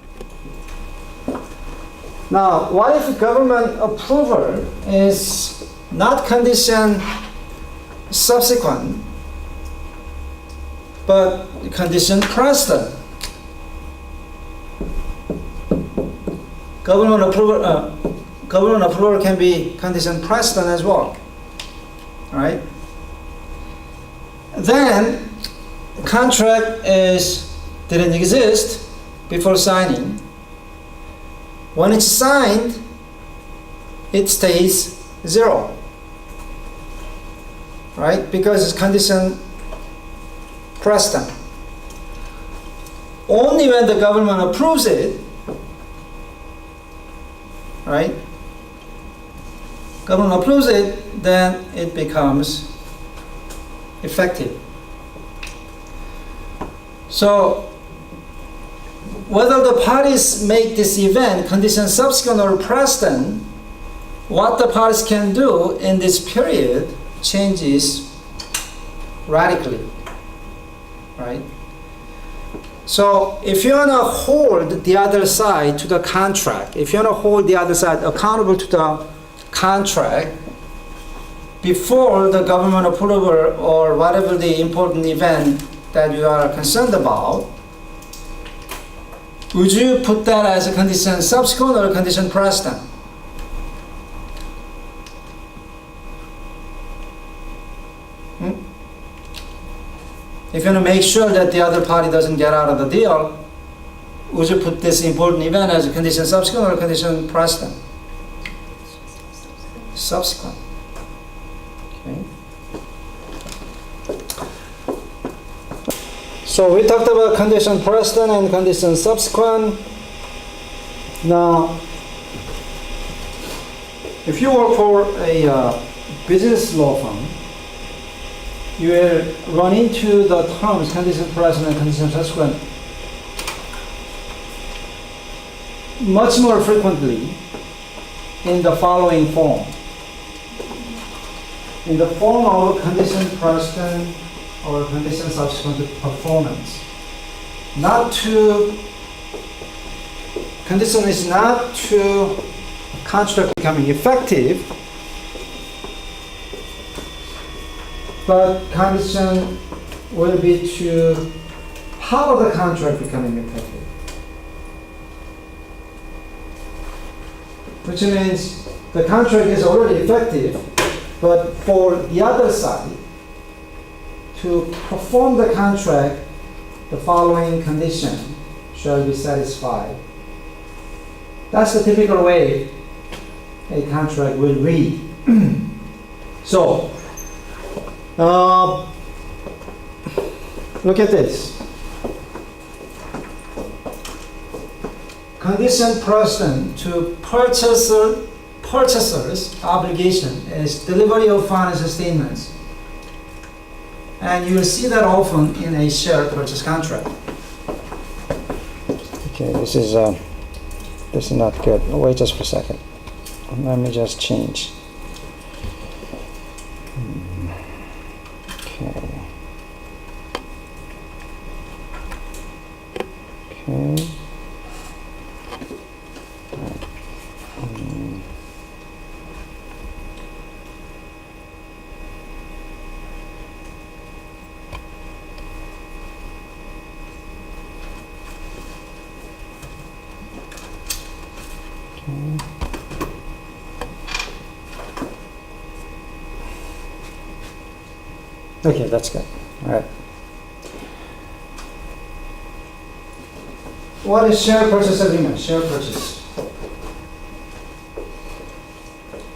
Now, what if government approval is not condition subsequent, but condition precedent? Government approval can be condition precedent as well, right? Then contract didn't exist before signing. When it's signed, it stays 0, right? Because it's condition precedent. Only when the government approves it, right? Government approves it, then it becomes effective. So, whether the parties make this event condition subsequent or precedent, what the parties can do in this period changes radically, right? So if you want to hold the other side to the contract, if you want to hold the other side accountable to the contract before the government approval or whatever the important event that you are concerned about, would you put that as a condition subsequent or a condition precedent? If you want to make sure that the other party doesn't get out of the deal, would you put this important event as a condition subsequent or a condition precedent? Subsequent. Okay. So we talked about condition precedent and condition subsequent. Now, if you work for a business law firm, you will run into the terms condition precedent and condition subsequent much more frequently in the following form. In the form of condition precedent or condition subsequent to performance. Condition is not to contract becoming effective, but condition will be to part of the contract becoming effective. Which means the contract is already effective, but for the other side to perform the contract, the following condition shall be satisfied. That's the typical way a contract will read. So, look at this. Condition precedent to purchaser's obligation is delivery of financial statements. And you will see that often in a share purchase contract. Okay, this is not good. Wait just for a second. Let me just change. Okay. Okay. Okay, that's good. All right. What is share purchase agreement? Share purchase.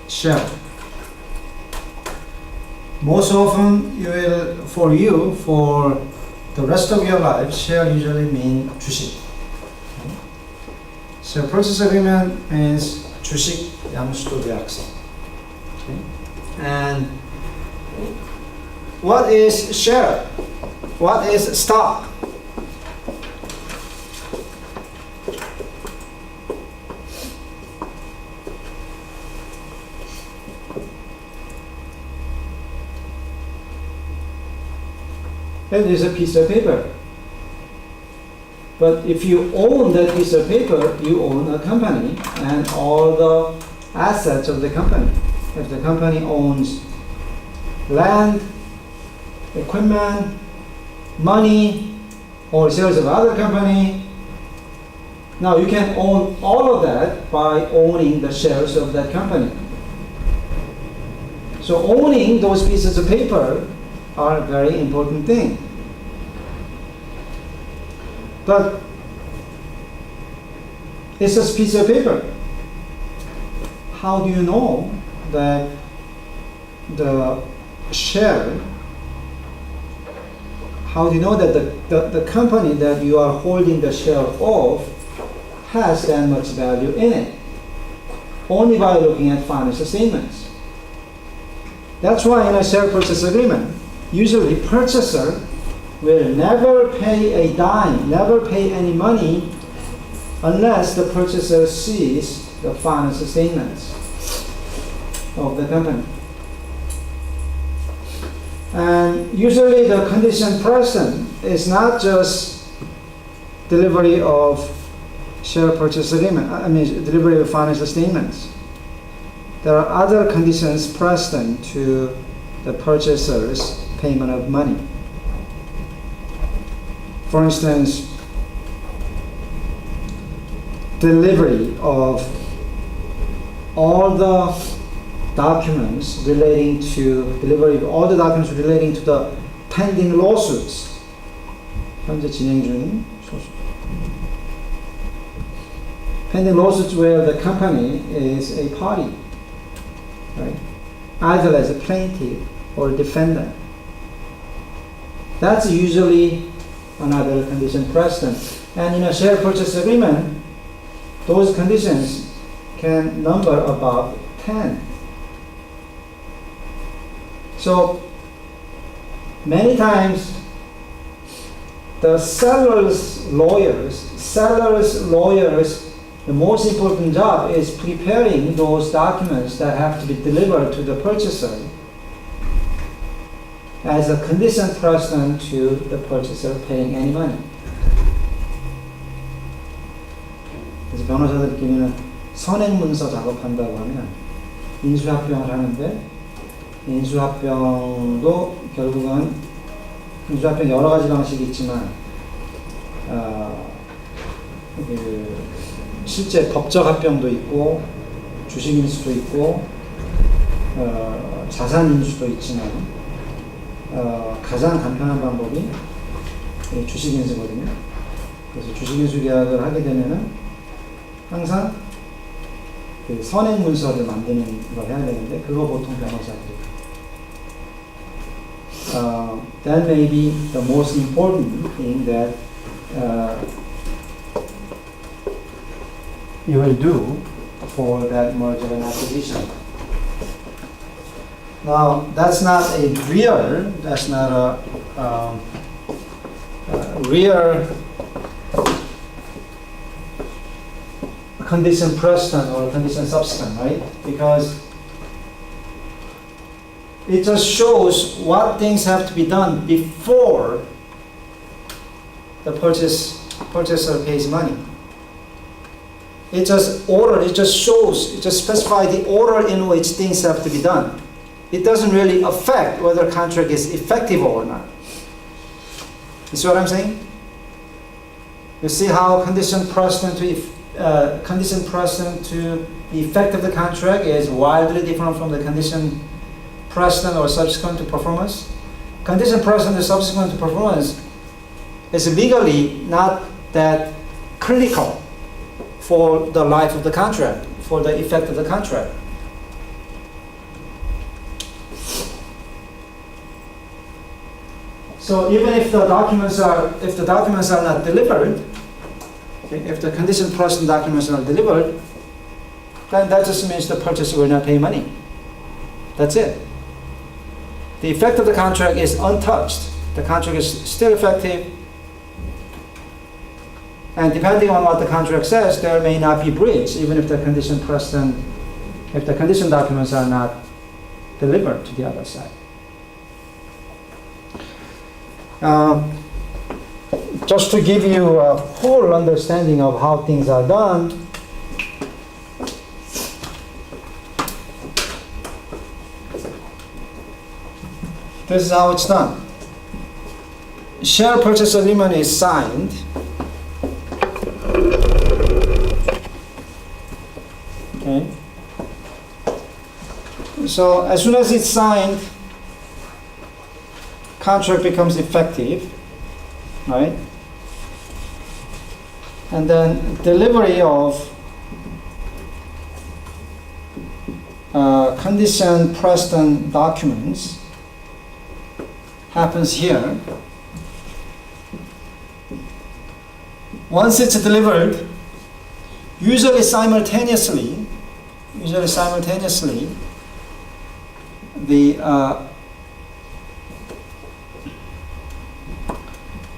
Share. Most often, for the rest of your life, share usually mean 주식. Share purchase agreement means 주식 양수도 계약서. And what is share? What is stock? It is a piece of paper. But if you own that piece of paper, you own a company and all the assets of the company. If the company owns land, equipment, money, or shares of other company, now you can own all of that by owning the shares of that company. So owning those pieces of paper are a very important thing. But it's just a piece of paper. How do you know that the share, how do you know that the company that you are holding the share of has that much value in it? Only by looking at financial statements. That's why in a share purchase agreement, usually purchaser will never pay a dime, never pay any money unless the purchaser sees the financial statements of the company. And usually the condition present is not just delivery of share purchase agreement, delivery of financial statements. There are other conditions present to the purchaser's payment of money. For instance, delivery of all the documents relating to the pending lawsuits. 현재 진행 중인 소송. Pending lawsuits where the company is a party, right? Either as a plaintiff or a defendant. That's usually another condition present. And in a share purchase agreement, those conditions can number about 10. So many times the seller's lawyers, the most important job is preparing those documents that have to be delivered to the purchaser as a condition precedent to the purchaser paying any money. 그래서 변호사들끼리는 선행문서 작업한다고 하면 인수합병을 하는데 인수합병도 결국은 인수합병 여러 가지 방식이 있지만 실제 법적 합병도 있고 주식 인수도 있고 자산 인수도 있지만 가장 간편한 방법이 주식 인수거든요. 그래서 주식 인수 계약을 하게 되면은 항상 그 선행 문서를 만드는 걸 해야 되는데 그거 보통 변호사들이. That may be the most important thing that you will do for that merger and acquisition. Now, that's not a real condition precedent or condition subsequent, right? Because it just shows what things have to be done before the purchaser pays money. It just specifies the order in which things have to be done. It doesn't really affect whether contract is effective or not. You see what I'm saying? You see how condition precedent to condition precedent to the effect of the contract is wildly different from the condition precedent or subsequent to performance. Condition precedent or subsequent to performance is legally not that critical for the life of the contract, for the effect of the contract. So even if the documents are not delivered, okay, if the condition precedent documents are not delivered, then that just means the purchaser will not pay money. That's it. The effect of the contract is untouched. The contract is still effective. And depending on what the contract says, there may not be breach, even if the condition precedent, if the condition documents are not delivered to the other side. Just to give you a full understanding of how things are done, this is how it's done. Share purchase agreement is signed. Okay. So as soon as it's signed, contract becomes effective, right? And then delivery of condition precedent documents happens here. Once it's delivered, usually simultaneously, the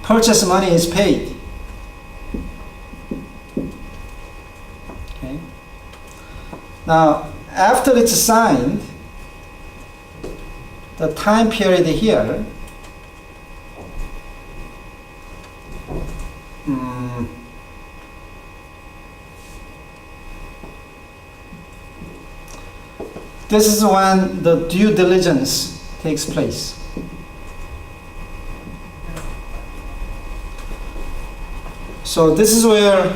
purchase money is paid. Okay. Now, after it's signed, the time period here this is when the due diligence takes place. So this is where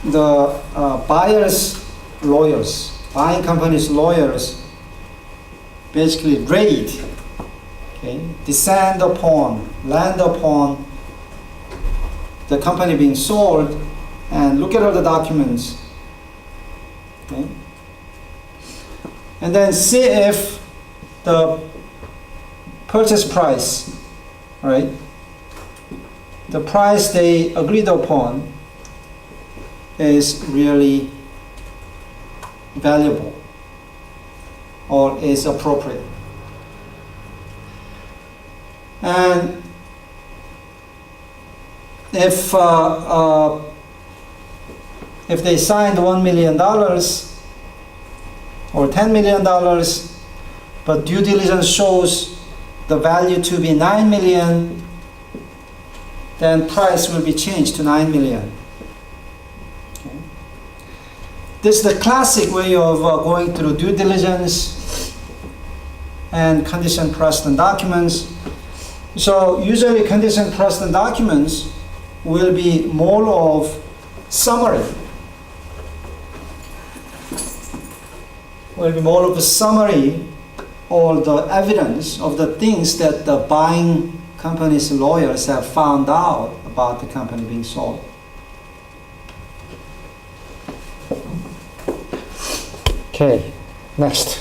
the buyer's lawyers, buying company's lawyers, basically raid, okay, descend upon, land upon the company being sold and look at all the documents, okay, and then see if the purchase price, right, the price they agreed upon is really valuable or is appropriate. And if they signed $1 million or $10 million, but due diligence shows the value to be $9 million, then price will be changed to $9 million. Okay. This is the classic way of going through due diligence and condition precedent documents. So usually condition precedent documents will be more of summary. Will be more of a summary or the evidence of the things that the buying company's lawyers have found out about the company being sold. Okay, next.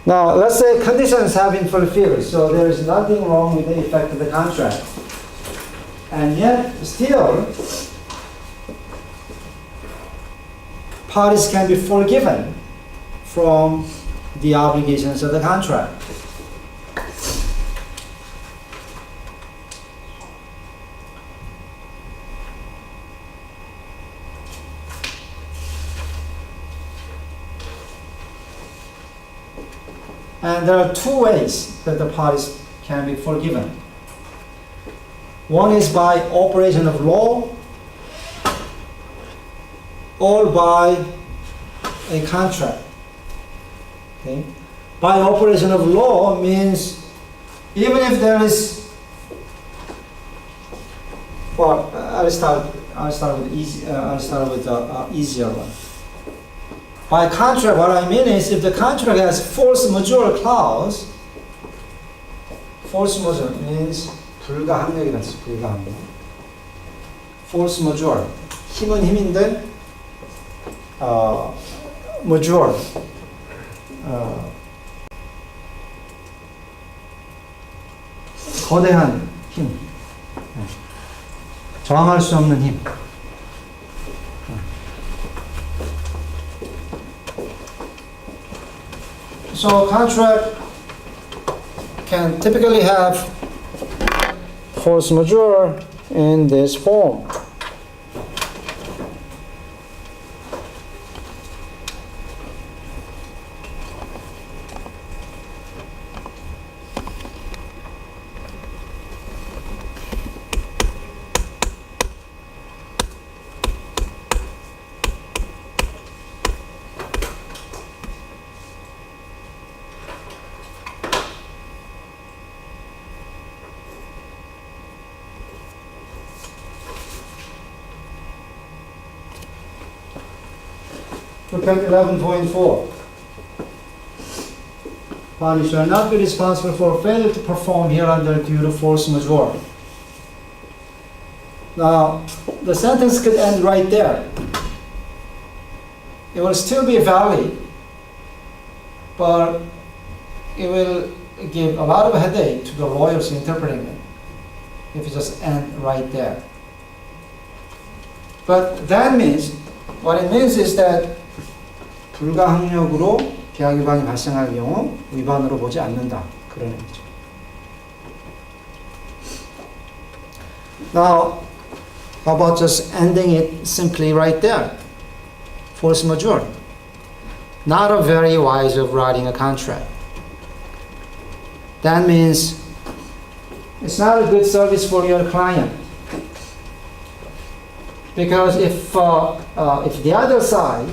Now, let's say conditions have been fulfilled, so there is nothing wrong with the effect of the contract. And yet, still, parties can be forgiven from the obligations of the contract. And there are two ways that the parties can be forgiven. One is by operation of law or by a contract. Okay? By operation of law means even if there is, well, I'll start I'll start with easy. I'll start with the easier one. By contract, what I mean is if the contract has force majeure clause, force majeure means 불가항력이라는 뜻, 불가항력. force majeure, 힘은 힘인데, majeure, 거대한 힘, 저항할 수 없는 힘. So contract can typically have force majeure in this form. Look at 11.4. Parties shall not be responsible for failure to perform hereunder due to force majeure. Now, the sentence could end right there. It will still be valid, but it will give a lot of headache to the lawyers interpreting it if it just ends right there. But that means, what it means is that 불가항력으로 계약 위반이 발생할 경우 위반으로 보지 않는다. 그런 의미죠. Now, how about just ending it simply right there? Force majeure. Not a very wise way of writing a contract. That means it's not a good service for your client. Because if the other side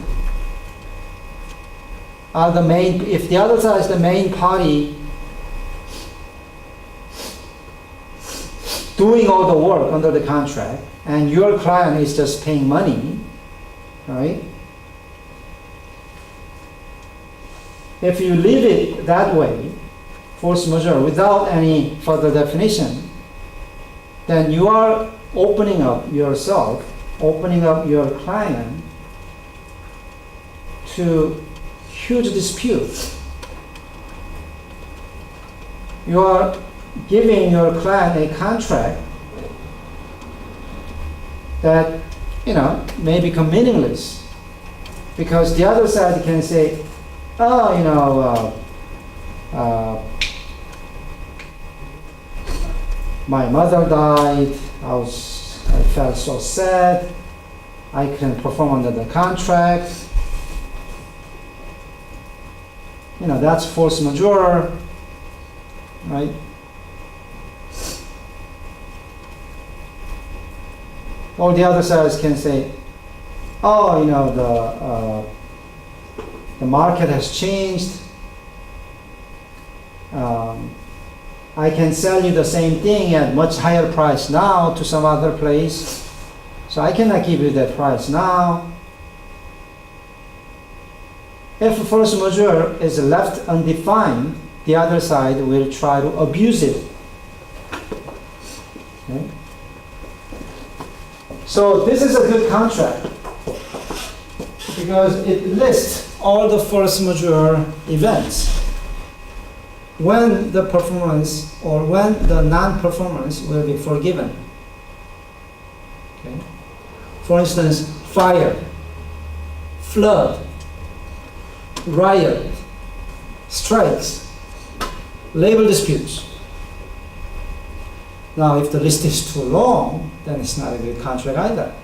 if the other side is the main party doing all the work under the contract, and your client is just paying money, right? If you leave it that way, force majeure, without any further definition, then you are opening up yourself, opening up your client to huge dispute. You are giving your client a contract that, may become meaningless because the other side can say, my mother died, I felt so sad, I couldn't perform under the contract. That's force majeure, right? Or the other sides can say, the market has changed. I can sell you the same thing at much higher price now to some other place. So I cannot give you that price now. If force majeure is left undefined, the other side will try to abuse it. Okay? So this is a good contract because it lists all the force majeure events when the performance or when the non-performance will be forgiven. Okay? For instance, fire, flood, riot, strikes, labor disputes. Now, if the list is too long, then it's not a good contract either.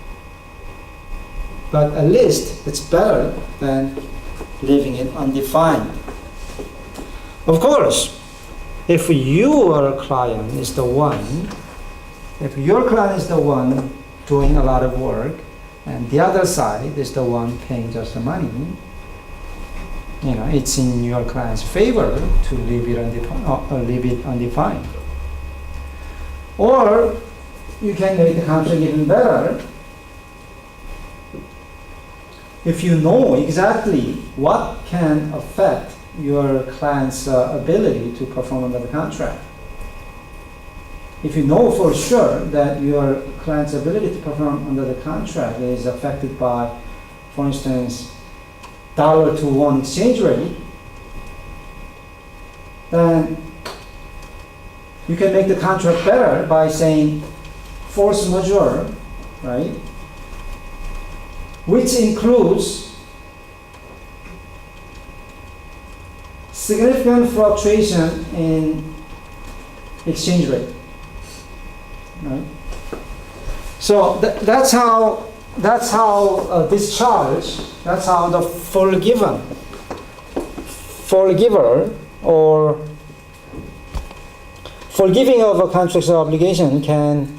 But at least it's better than leaving it undefined. Of course, if your client is the one doing a lot of work, and the other side is the one paying just the money, it's in your client's favor to leave it undefined. Or you can make the contract even better if you know exactly what can affect your client's ability to perform under the contract, if you know for sure that your client's ability to perform under the contract is affected by, for instance, $1 exchange rate, then you can make the contract better by saying force majeure, right? Which includes significant fluctuation in exchange rate, right? So that's how discharge, that's how the forgiver or forgiving of a contractual obligation can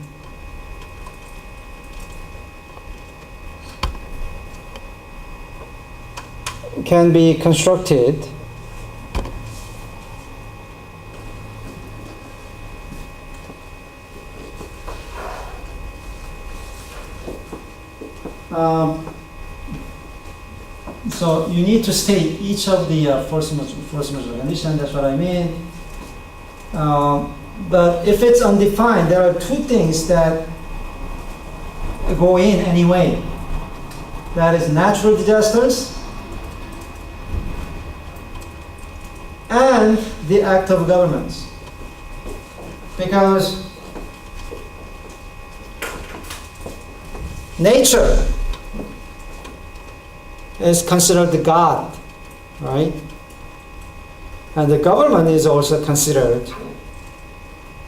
be constructed so you need to state each of the force majeure condition, that's what I mean. But if it's undefined, there are two things that go in anyway. That is natural disasters and the act of governments. Because nature is considered the God, right? And the government is also considered,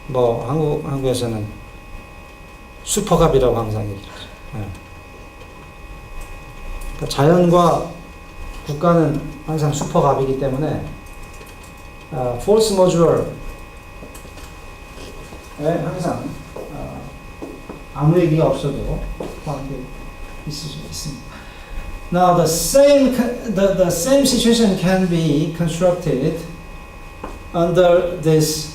뭐 한국에서는 슈퍼갑이라고 항상 얘기하죠. 네. 그러니까 자연과 국가는 항상 슈퍼갑이기 때문에 force majeure에 항상 아무 얘기가 없어도 관계 있을 수 있습니다. Now the same situation can be constructed under this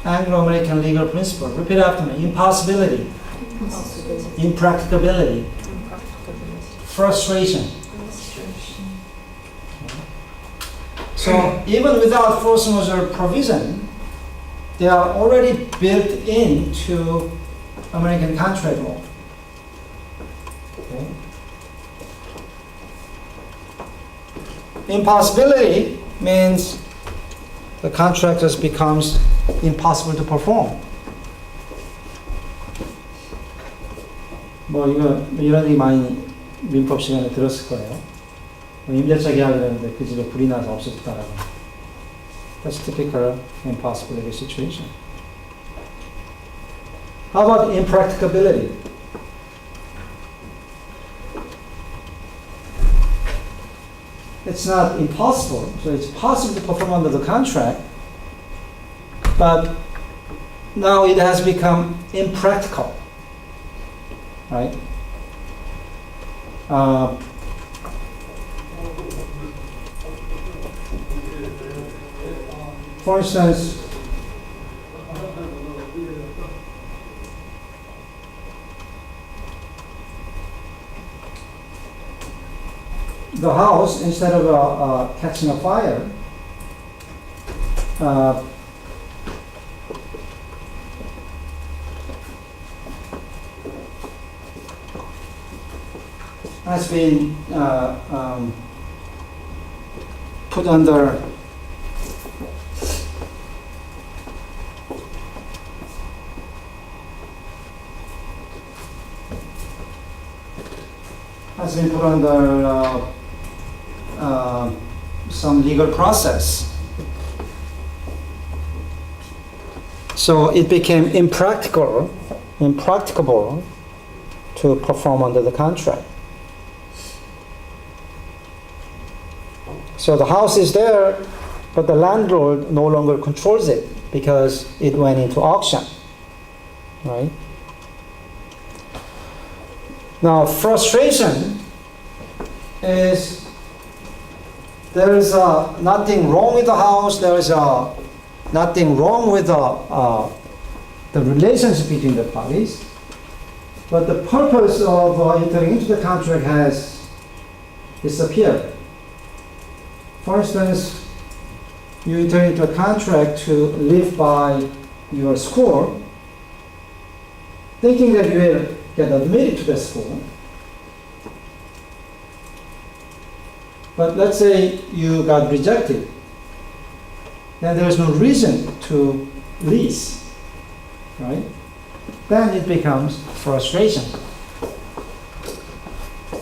Anglo-American legal principle. Repeat after me. Impossibility. Impracticability. Frustration. So even without force majeure provision, they are already built into American contract law. Okay. Impossibility means the contract just becomes impossible to perform. 뭐 이런 얘기 많이 민법 시간에 들었을 거예요. 임대차 계약을 했는데 그 집에 불이 나서 없어졌다라고. That's typical impossibility situation. How about impracticability? It's not impossible, so it's possible to perform under the contract, but now it has become impractical, right? For instance, the house, instead of catching a fire, has been put under some legal process. So it became impracticable to perform under the contract. So the house is there, but the landlord no longer controls it because it went into auction, right? Now, frustration is there is nothing wrong with the house. There is nothing wrong with the relationship between the parties. but the purpose of entering into the contract has disappeared. For instance, you enter into a contract to live by your school, thinking that you will get admitted to the school. But let's say you got rejected. Then there is no reason to lease, right? Then it becomes frustration.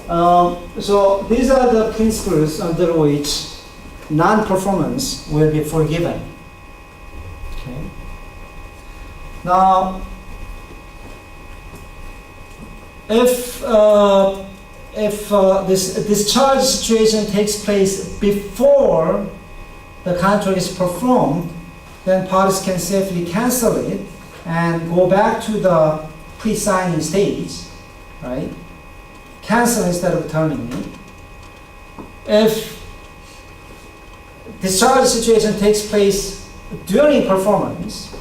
So these are the principles under which non-performance will be forgiven. Okay. Now, if this discharge situation takes place before the contract is performed, then parties can safely cancel it and go back to the pre-signing stage, right? Cancel instead of terminate. If discharge situation takes place during performance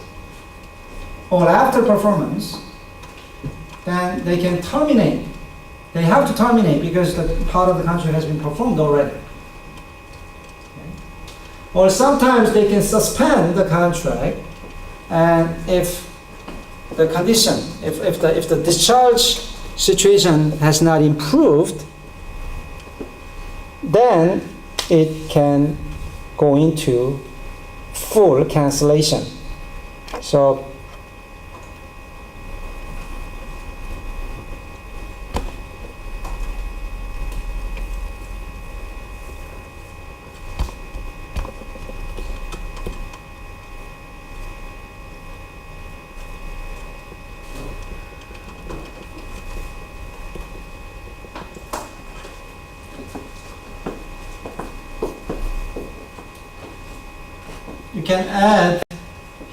or after performance, then they can terminate. They have to terminate because the part of the contract has been performed already. Okay. Or sometimes they can suspend the contract, and if the condition, if the discharge situation has not improved, then it can go into full cancellation. So you can add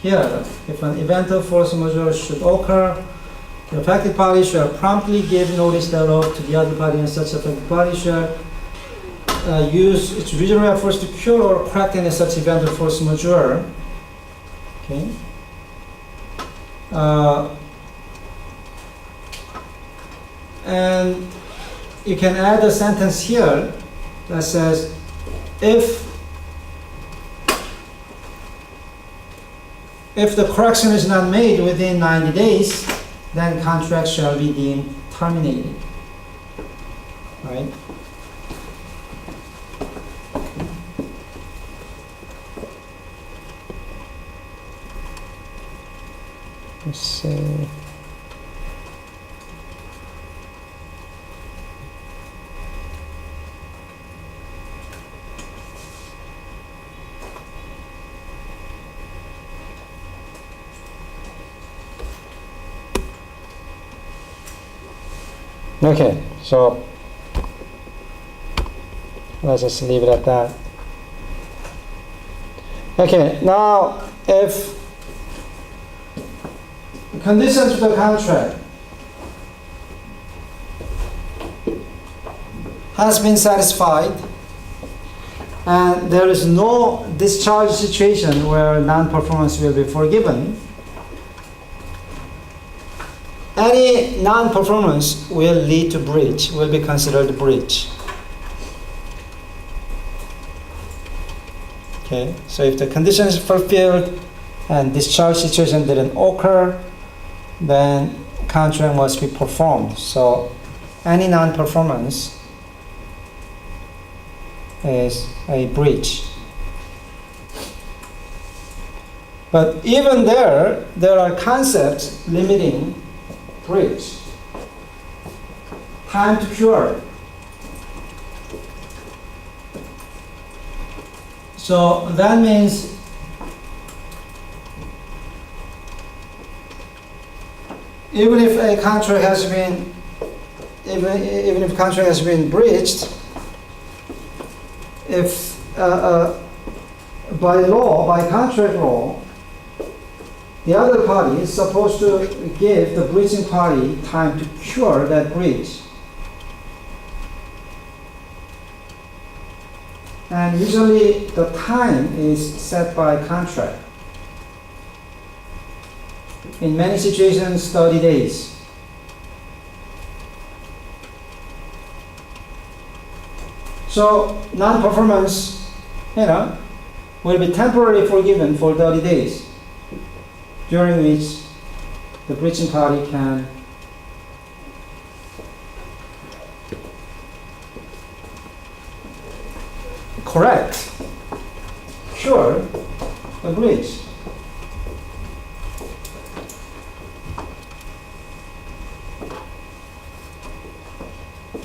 here, if an event of force majeure should occur, the affected party shall promptly give notice thereof to the other party, and such affected party shall use its reasonable efforts to cure or correct any such event of force majeure. Okay. And you can add a sentence here that says, if the correction is not made within 90 days, then contract shall be deemed terminated. Right? Let's see. Okay, so let's just leave it at that. Okay, now if the conditions of the contract has been satisfied and there is no discharge situation where non-performance will be forgiven, any non-performance will lead to breach, will be considered breach. Okay, so if the condition is fulfilled and discharge situation didn't occur, then contract must be performed. So any non-performance is a breach. But even there are concepts limiting breach. Time to cure. So that means even if a contract has been even if contract has been breached, if by law, by contract law, the other party is supposed to give the breaching party time to cure that breach. And usually the time is set by contract. In many situations, 30 days. So non-performance, will be temporarily forgiven for 30 days, during which the breaching party can cure the breach.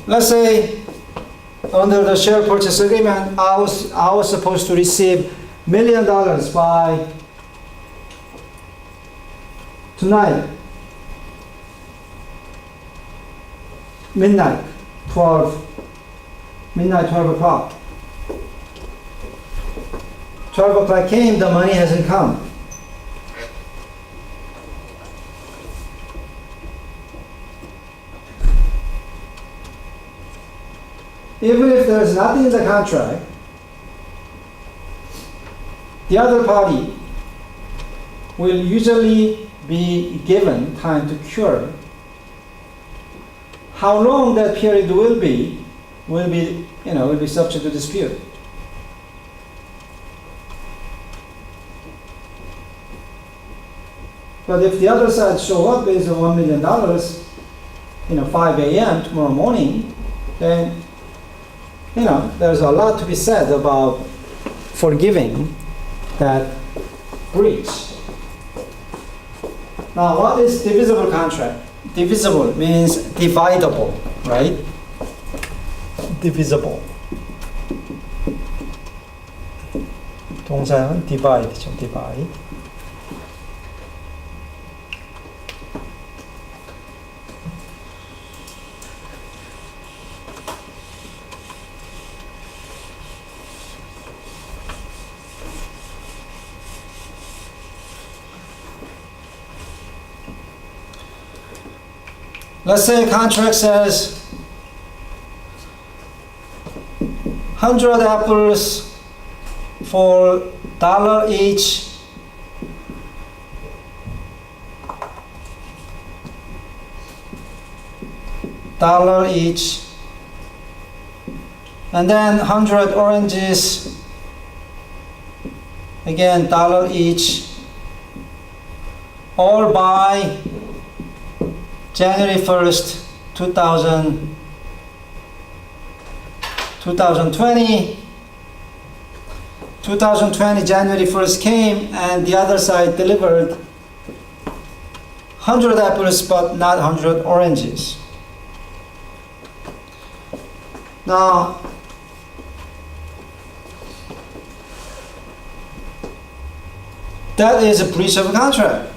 Let's say under the share purchase agreement, I was supposed to receive $1 million by tonight, midnight 12 o'clock. 12 o'clock came, the money hasn't come. Even if there's nothing in the contract, the other party will usually be given time to cure. How long that period will be subject to dispute. But if the other side show up with $1 million, 5 a.m. tomorrow morning, then there's a lot to be said about forgiving that breach. Now, what is divisible contract? Divisible means dividable, right? Divisible. 동사는 divide죠, divide. Let's say a contract says 100 apples for $1 each. $1 each. And then 100 oranges, again $1 each, all by January 1st, 2020. 2020, January 1st came, and the other side delivered 100 apples but not 100 oranges. Now, that is a breach of a contract,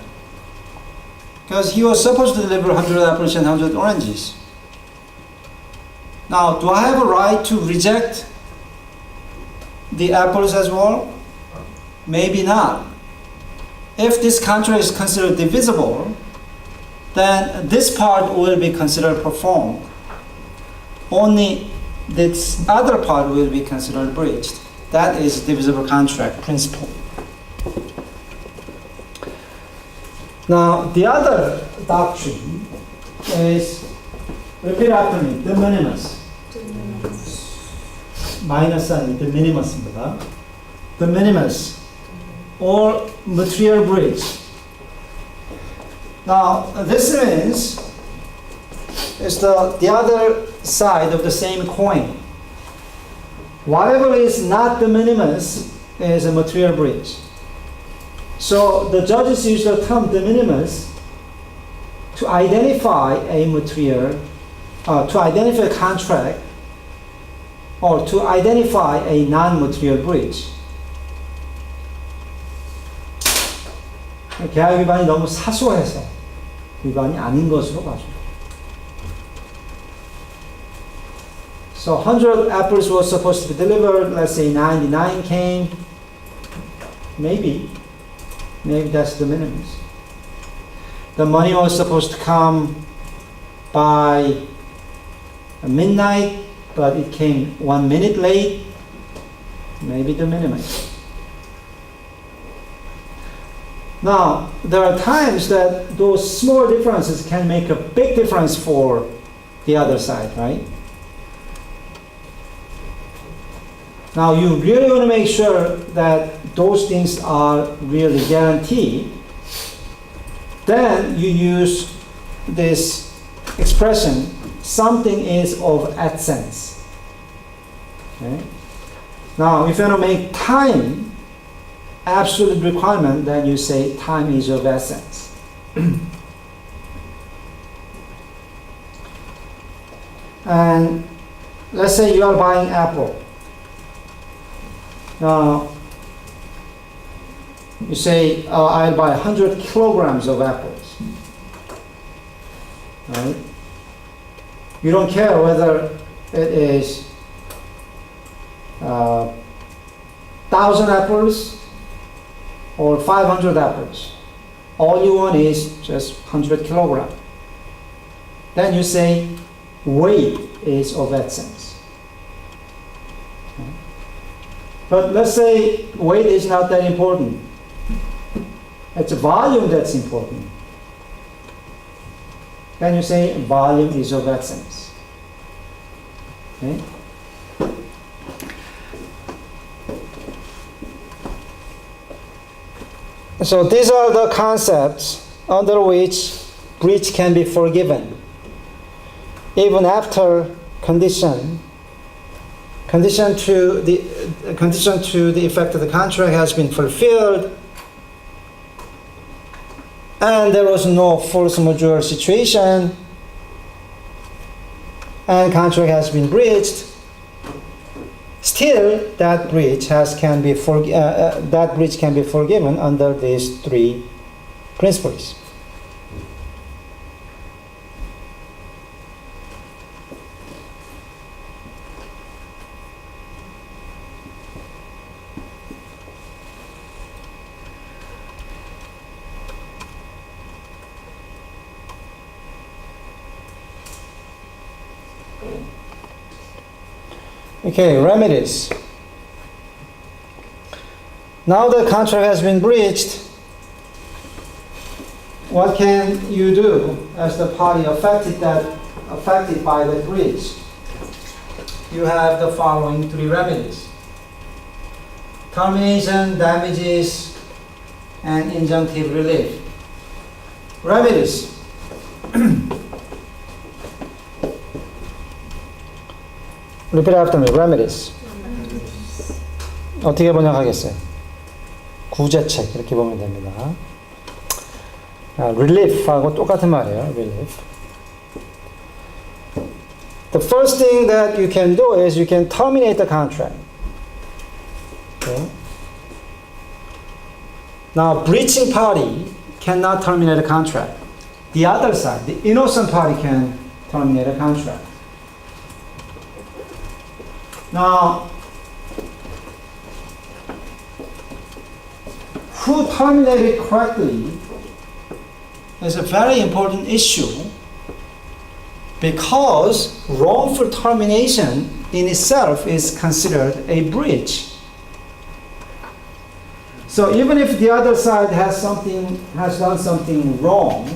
because he was supposed to deliver 100 apples and 100 oranges. Now, do I have a right to reject the apples as well? Maybe not. If this contract is considered divisible, then this part will be considered performed. Only this other part will be considered breached. That is divisible contract principle. Now, the other doctrine is, repeat after me, de minimis. 마이너스 아닌 de minimis입니다. De minimis, or material breach. Now, this means it's the other side of the same coin. Whatever is not de minimis is a material breach. So the judges use the term de minimis to identify a material, to identify a contract, or to identify a non-material breach. 계약 위반이 너무 사소해서 위반이 아닌 것으로 봐줍니다. So 100 apples was supposed to be delivered. Let's say 99 came. Maybe that's the minimum. The money was supposed to come by midnight, but it came 1 minute late. Maybe the minimum. Now, there are times that those small differences can make a big difference for the other side, right? Now you really want to make sure that those things are really guaranteed. Then you use this expression, something is of essence. Okay? Now if you want to make time absolute requirement, then you say time is of essence. And let's say you are buying apple. Now you say, I'll buy 100 kilograms of apples. Right? You don't care whether it is 1,000 apples or 500 apples. All you want is just 100 kilograms. Then you say weight is of essence. Okay. But let's say weight is not that important. It's volume that's important. Then you say volume is of essence. Okay? So these are the concepts under which breach can be forgiven, even after condition to the effect of the contract has been fulfilled, and there was no force majeure situation, and contract has been breached. Still, that breach can be forgiven under these three principles. Okay, remedies. Now the contract has been breached. What can you do as the party affected by the breach? You have the following three remedies: termination, damages, and injunctive relief. Remedies. Repeat after me. Remedies. 어떻게 번역하겠어요? 구제책 이렇게 보면 됩니다. Relief하고 똑같은 말이에요. Relief. The first thing that you can do is you can terminate the contract. Okay. Now, breaching party cannot terminate a contract. The other side, the innocent party, can terminate a contract. Now, who terminated correctly is a very important issue, because wrongful termination in itself is considered a breach. So even if the other side has done something wrong,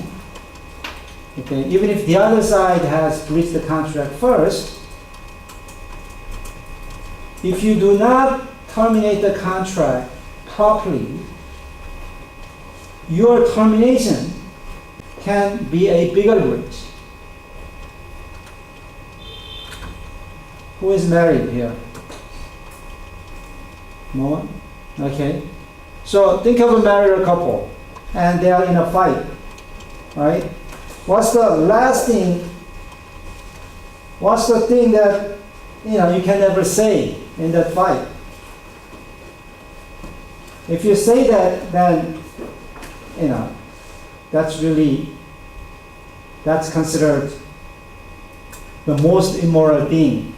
okay, even if the other side has breached the contract first, if you do not terminate the contract properly, your termination can be a bigger breach. Who is married here? No one? Okay. So think of a married couple, and they are in a fight, right? What's the thing that you can never say in that fight? If you say that, then that's considered the most immoral thing,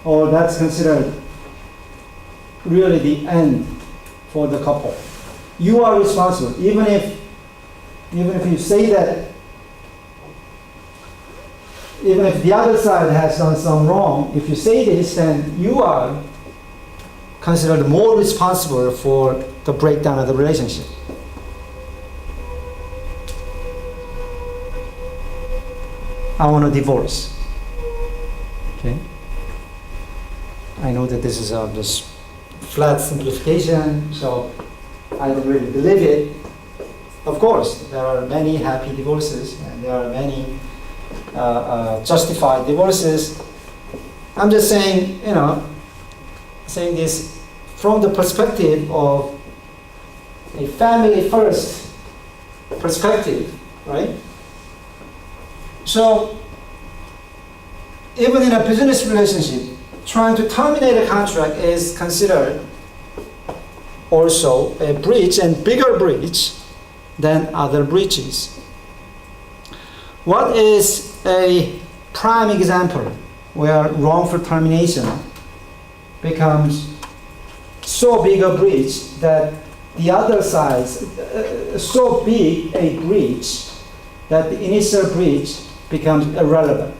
or that's considered really the end for the couple. You are responsible, even if you say that. Even if the other side has done some wrong, if you say this, then you are considered more responsible for the breakdown of the relationship. I want a divorce. Okay? that this is just flat simplification, so I don't really believe it. Of course, there are many happy divorces and there are many justified divorces. I'm just saying, saying this from the perspective of a family first perspective, right? So, even in a business relationship, trying to terminate a contract is considered also a breach and bigger breach than other breaches. What is a prime example where wrongful termination becomes so big a breach that the other side, so big a breach that the initial breach becomes irrelevant?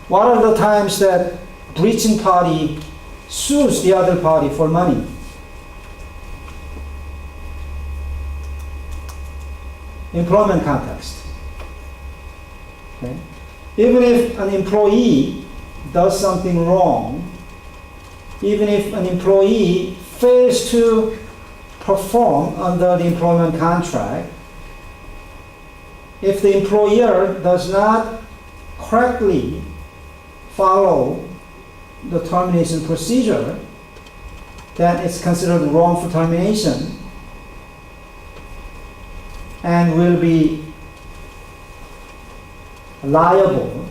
What are the times that breaching party sues the other party for money? Employment context. Okay? Even if an employee does something wrong, even if an employee fails to perform under the employment contract, if the employer does not correctly follow the termination procedure, then it's considered wrongful termination and will be liable.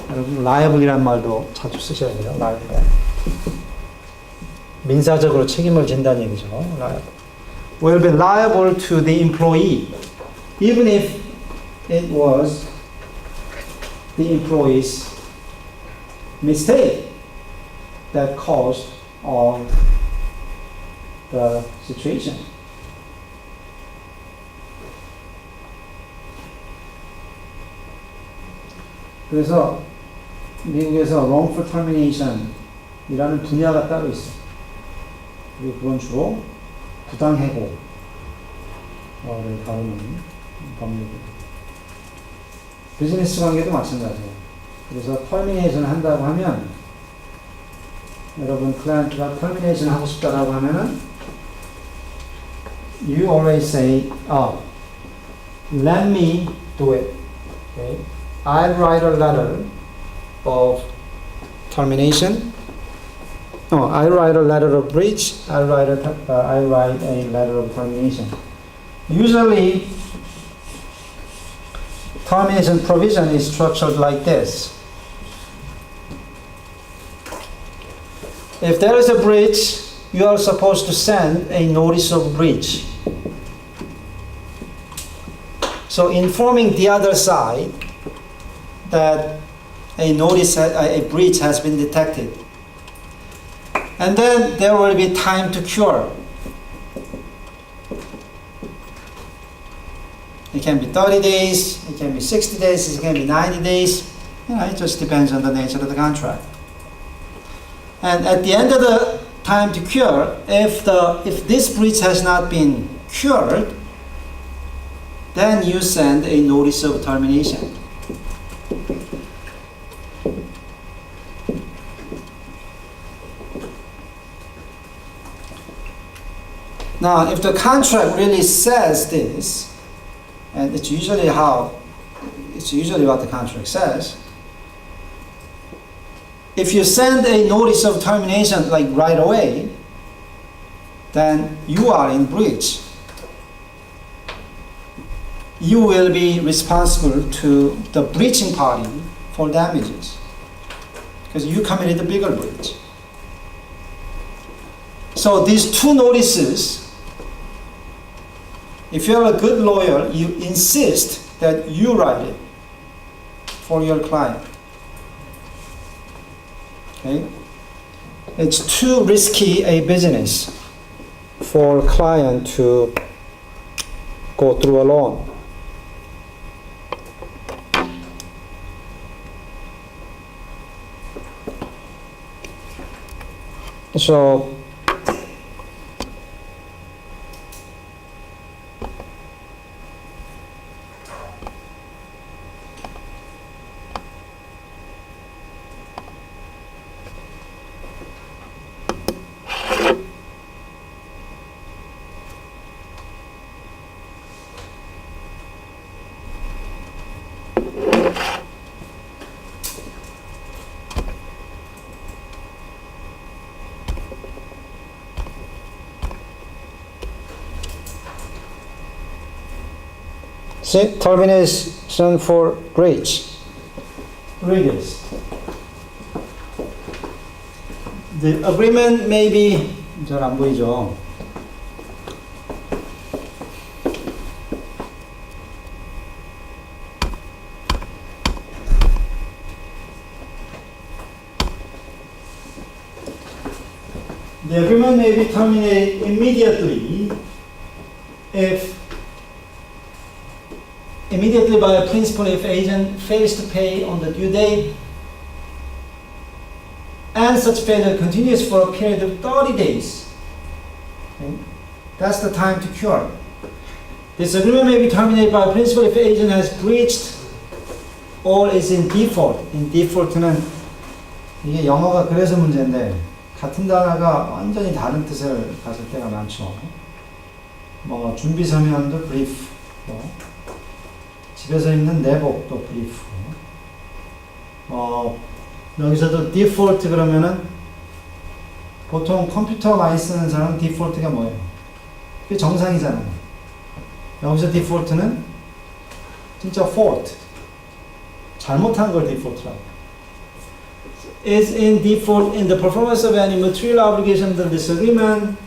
여러분, liable이란 말도 자주 쓰셔야 돼요. liable. 민사적으로 책임을 진다는 얘기죠. liable. Will be liable to the employee, even if it was the employee's mistake that caused all the situation. 그래서 미국에서 wrongful termination이라는 분야가 따로 있어요. 그리고 그건 주로 부당해고를 다루는 법률이에요. 비즈니스 관계도 마찬가지예요. 그래서 termination 한다고 하면, 여러분 클라이언트가 termination 하고 싶다라고 하면은 you always say, let me do it. Okay? I'll write a letter of termination. No, I write a letter of breach. I write a letter of termination. Usually, termination provision is structured like this. If there is a breach, you are supposed to send a notice of breach. So informing the other side that a breach has been detected. And then there will be time to cure. It can be 30 days, it can be 60 days, it can be 90 days. It just depends on the nature of the contract. And at the end of the time to cure, if this breach has not been cured, then you send a notice of termination. Now, if the contract really says this, and it's usually what the contract says, if you send a notice of termination like right away, then you are in breach. You will be responsible to the breaching party for damages because you committed a bigger breach. So these two notices, if you're a good lawyer, you insist that you write it for your client. Okay? It's too risky a business for a client to go through alone. So See, termination for breach. Radius. The agreement may be 잘 안 보이죠? The agreement may be terminated immediately immediately by a principal if agent fails to pay on the due date and such failure continues for a period of 30 days. Okay? That's the time to cure. This agreement may be terminated by a principal if agent has breached or is in default. In default는 이게 영어가 그래서 문제인데 같은 단어가 완전히 다른 뜻을 가질 때가 많죠. 뭐 준비 서면도 brief, 집에서 입는 내복도 brief. 여기서도 default 그러면은 보통 컴퓨터 많이 쓰는 사람은 default가 뭐예요? 그게 정상이잖아요. 여기서 default는 진짜 fault, 잘못한 걸 default라고. Is in default in the performance of any material obligation under this agreement,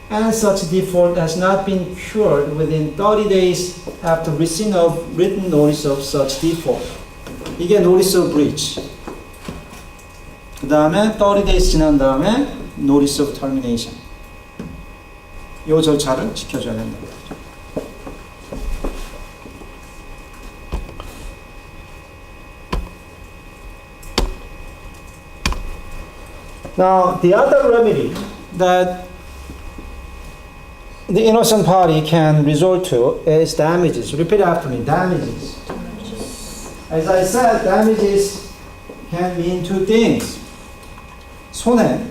and such default has not been cured within 30 days after receipt of written notice of such default. 이게 notice of breach. 그 다음에 30 days 지난 다음에 notice of termination. 이 절차를 지켜줘야 된다. Now, the other remedy that the innocent party can resort to is damages. Repeat after me, damages. As I said, damages can mean two things. 손해,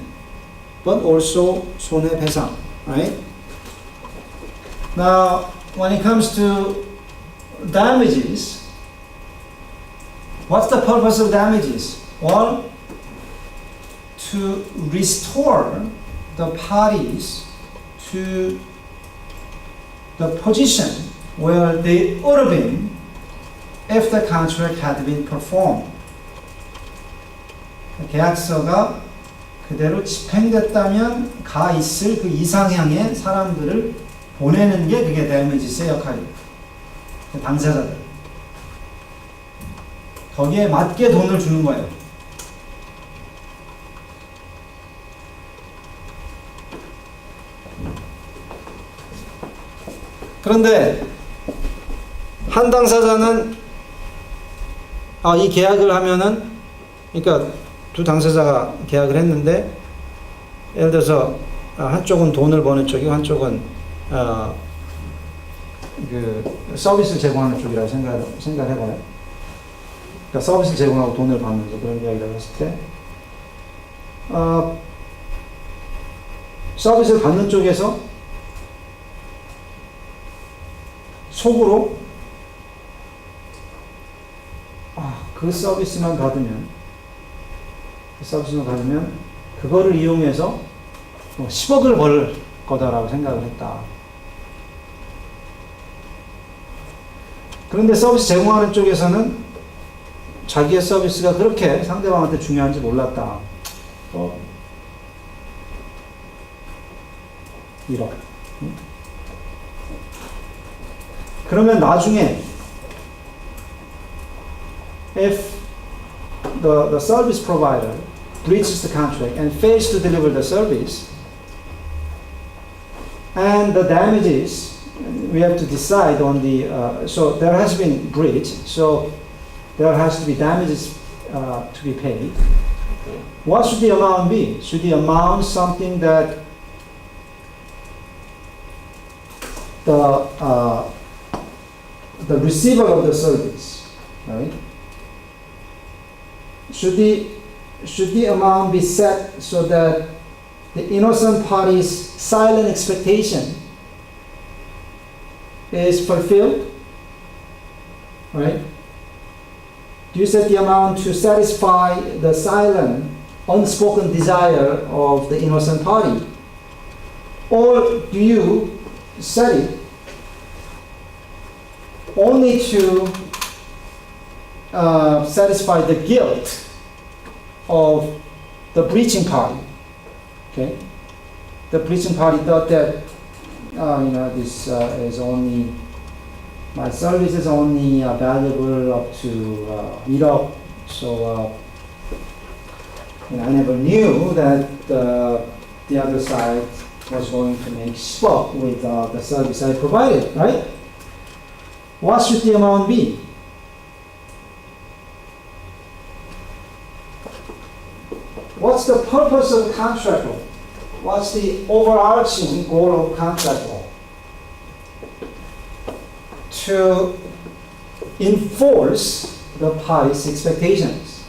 but also 손해배상, right? Now, when it comes to damages, what's the purpose of damages? Well, to restore the parties to the position where they would have been if the contract had been performed. 계약서가 그대로 집행됐다면 가 있을 그 이상향의 사람들을 보내는 게 그게 damages의 역할이에요. 당사자들. 거기에 맞게 돈을 주는 거예요. 그런데 한 당사자는 이 계약을 하면은, 그러니까 두 당사자가 계약을 했는데, 예를 들어서 한쪽은 돈을 버는 쪽이고 한쪽은 그 서비스를 제공하는 쪽이라고 생각해봐요. 그러니까 서비스를 제공하고 돈을 받는 그런 이야기라고 했을 때, 서비스를 받는 쪽에서 속으로 그 서비스만 받으면 그거를 이용해서 10억을 벌 거다라고 생각을 했다. 그런데 서비스 제공하는 쪽에서는 자기의 서비스가 그렇게 상대방한테 중요한지 몰랐다. 1억. 그러면 나중에 if the service provider breaches the contract and fails to deliver the service, and the damages, we have to decide on the, so there has been breach, so there has to be damages to be paid. What should the amount be? Should the amount something that the receiver of the service, right? Should the amount be set so that the innocent party's silent expectation is fulfilled, right? Do you set the amount to satisfy the silent, unspoken desire of the innocent party? Or do you set it only to satisfy the guilt of the breaching party. Okay, the breaching party thought that this is only my service is only valuable up to $1, so I never knew that the other side was going to make swap with the service I provided, right? What should the amount be? What's the purpose of contract law? What's the overarching goal of contract law? To enforce the parties' expectations.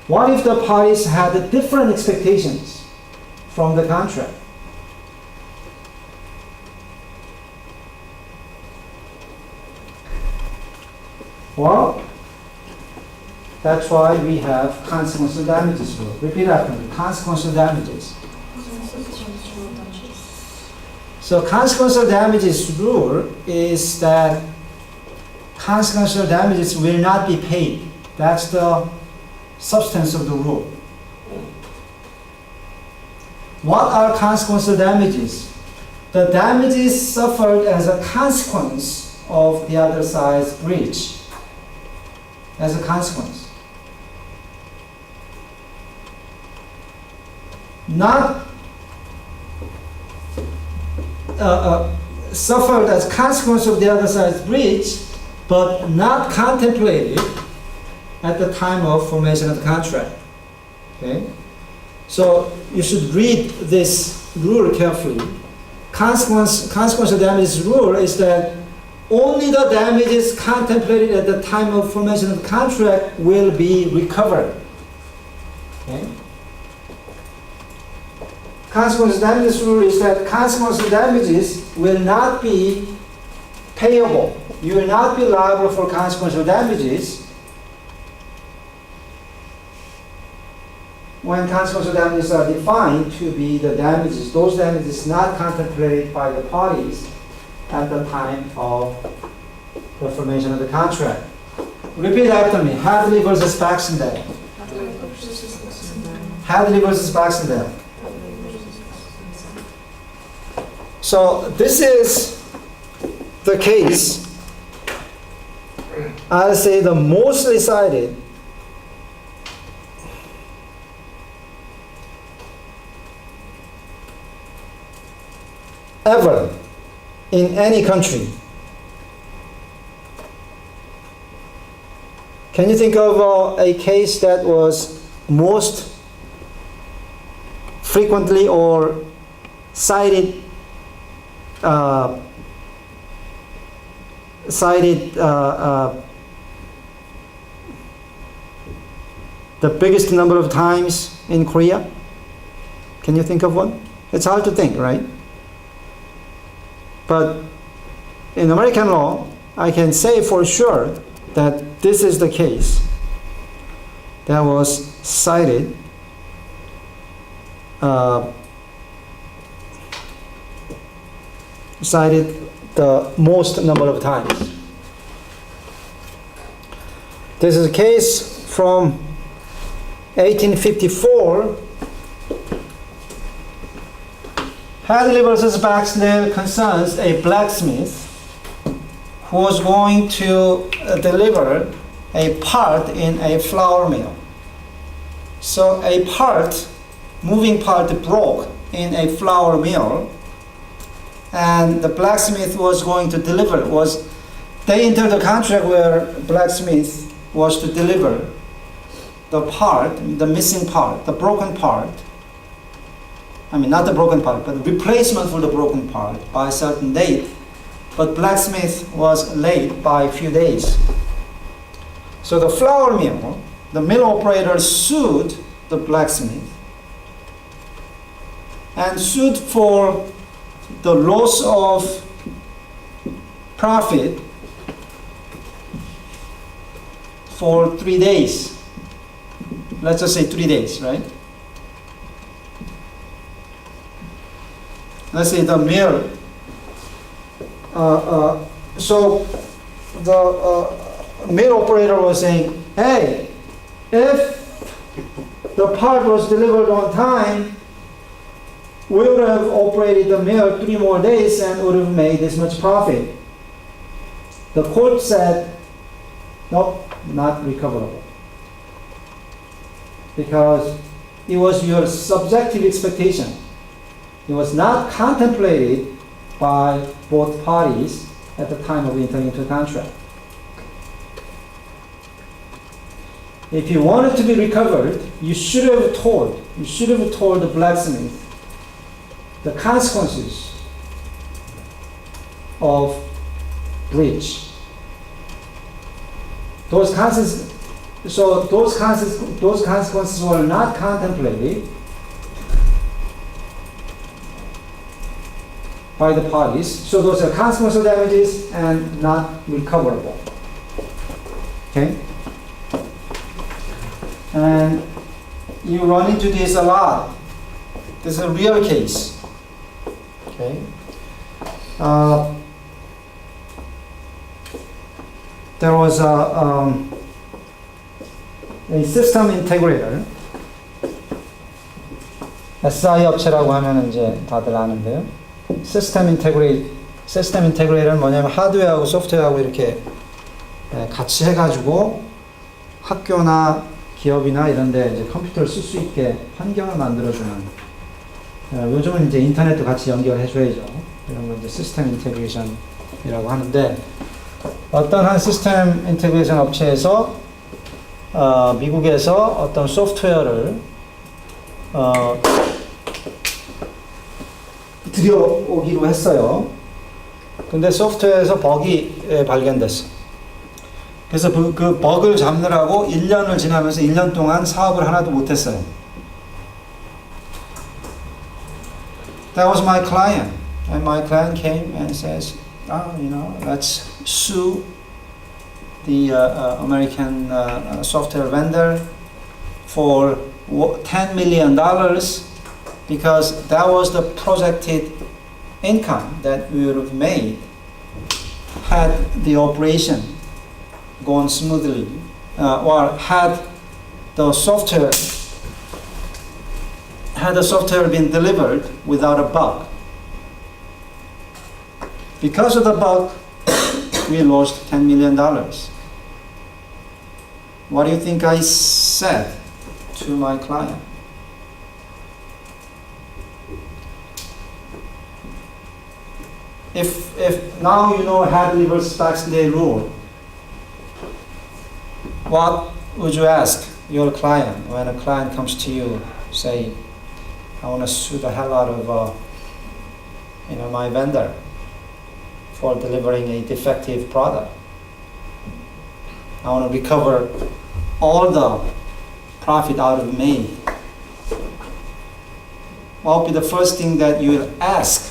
What if the parties had different expectations from the contract? Well, that's why we have consequential damages rule. Repeat after me. Consequential damages. So consequential damages rule is that consequential damages will not be paid. That's the substance of the rule. What are consequential damages? The damages suffered as a consequence of the other side's breach. As a consequence. Not suffered as consequence of the other side's breach, but not contemplated at the time of formation of the contract. Okay? So you should read this rule carefully. Consequential damages rule is that only the damages contemplated at the time of formation of the contract will be recovered. Okay? Consequential damages rule is that consequential damages will not be payable. You will not be liable for consequential damages when consequential damages are defined to be the damages, those damages not contemplated by the parties at the time of the formation of the contract. Repeat after me. Hadley versus Baxendale. Hadley versus Baxendale. So this is the case, I'll say the mostly cited ever in any country. Can you think of a case that was most frequently or cited the biggest number of times in Korea? Can you think of one? It's hard to think, right? But in American law, I can say for sure that this is the case that was cited the most number of times. This is a case from 1854. Hadley versus Baxendale concerns a blacksmith who was going to deliver a part in a flour mill. So a moving part broke in a flour mill, and the blacksmith was going to deliver. They entered a contract where blacksmith was to deliver the part, the missing part, the broken part. I mean, not the broken part, but the replacement for the broken part by a certain date. But blacksmith was late by a few days. So the flour mill, the mill operator sued the blacksmith and sued for the loss of profit for 3 days. Let's just say 3 days, right? Let's say the mill. So the mill operator was saying, hey, if the part was delivered on time, we would have operated the mill 3 more days and would have made this much profit. The court said, nope, not recoverable. Because it was your subjective expectation. It was not contemplated by both parties at the time of entering into a contract. If you wanted to be recovered, you should have told the blacksmith the consequences of breach. Those consequences were not contemplated by the parties. So those are consequential damages and not recoverable. Okay? And you run into this a lot. This is a real case. Okay? There was a system integrator. SI 업체라고 하면 이제 다들 아는데요. 시스템 인테그레이터는 뭐냐면 하드웨어하고 소프트웨어하고 이렇게 같이 해가지고 학교나 기업이나 이런 데 이제 컴퓨터를 쓸 수 있게 환경을 만들어주는, 요즘은 이제 인터넷도 같이 연결해줘야죠. 이런 걸 이제 시스템 인테그레이션이라고 하는데, 어떤 한 시스템 인테그레이션 업체에서 미국에서 어떤 소프트웨어를 들여오기로 했어요. 근데 소프트웨어에서 버기 발견됐어. 그래서 그 버그를 잡느라고 1년을 지나면서 1년 동안 사업을 하나도 못했어요. That was my client. And my client came and says, let's sue the American software vendor for $10 million because that was the projected income that we would have made had the operation gone smoothly, or had the software been delivered without a bug. Because of the bug, we lost $10 million. What do you think I said to my client? If now you know Hadley versus Baxley rule, what would you ask your client when a client comes to you, say, I want to sue the hell out of my vendor for delivering a defective product. I want to recover all the profit out of me. What would be the first thing that you will ask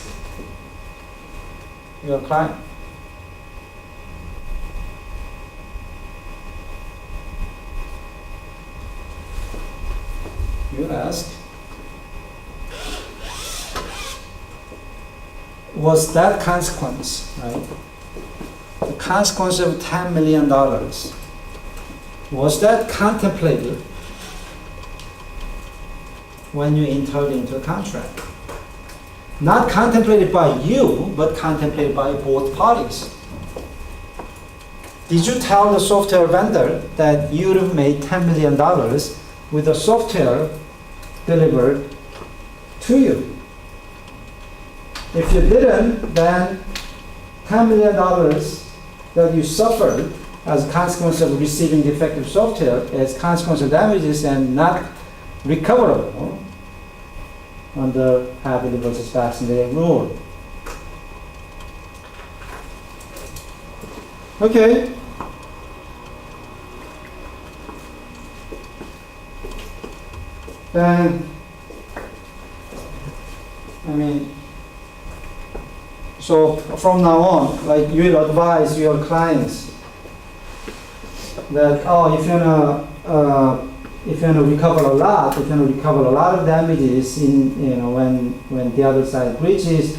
your client? You will ask, was that consequence, right? The consequence of $10 million, was that contemplated when you entered into a contract? Not contemplated by you, but contemplated by both parties. Did you tell the software vendor that you would have made $10 million with the software delivered to you? If you didn't, then $10 million that you suffered as a consequence of receiving defective software is consequential damages and not recoverable under Hadley versus Baxley rule. Okay. Then, so from now on, like, you will advise your clients that, if you wanna recover a lot, if you wanna recover a lot of damages in when the other side breaches,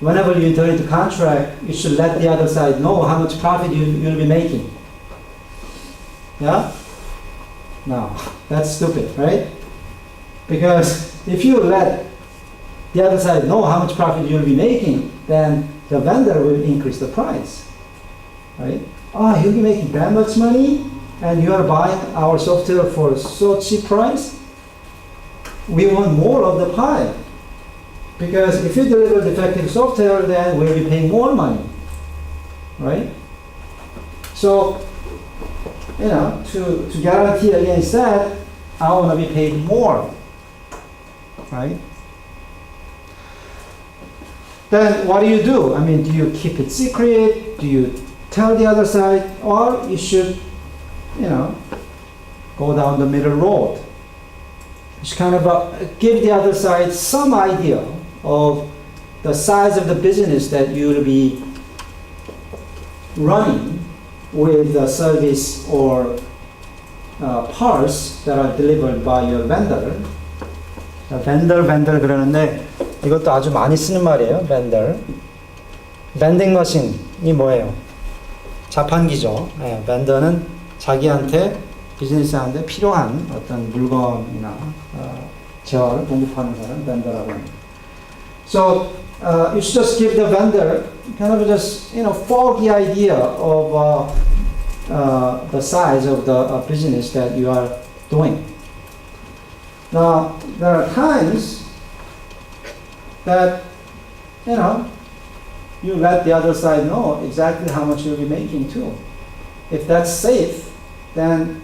whenever you enter into contract, you should let the other side know how much profit you'll be making. Yeah? No, that's stupid, right? Because if you let the other side know how much profit you'll be making, then the vendor will increase the price, right? Oh, you'll be making that much money and you are buying our software for so cheap price? We want more of the pie. Because if you deliver defective software, then we'll be paying more money, right? So, you know, to guarantee against that, I want to be paid more, right? Then what do? I mean, do you keep it secret? Do you tell the other side? Or you should, you know, go down the middle road. You should kind of give the other side some idea of the size of the business that you will be running with the service or parts that are delivered by your vendor. vendor 그러는데 이것도 아주 많이 쓰는 말이에요. vendor. vending machine이 뭐예요? 자판기죠. 네, vendor는 자기한테 비즈니스하는데 필요한 어떤 물건이나 재화를 공급하는 사람 vendor라고 합니다. So you should just give the vendor kind of just foggy idea of the size of the business that you are doing. Now there are times that you let the other side know exactly how much you'll be making too. If that's safe, then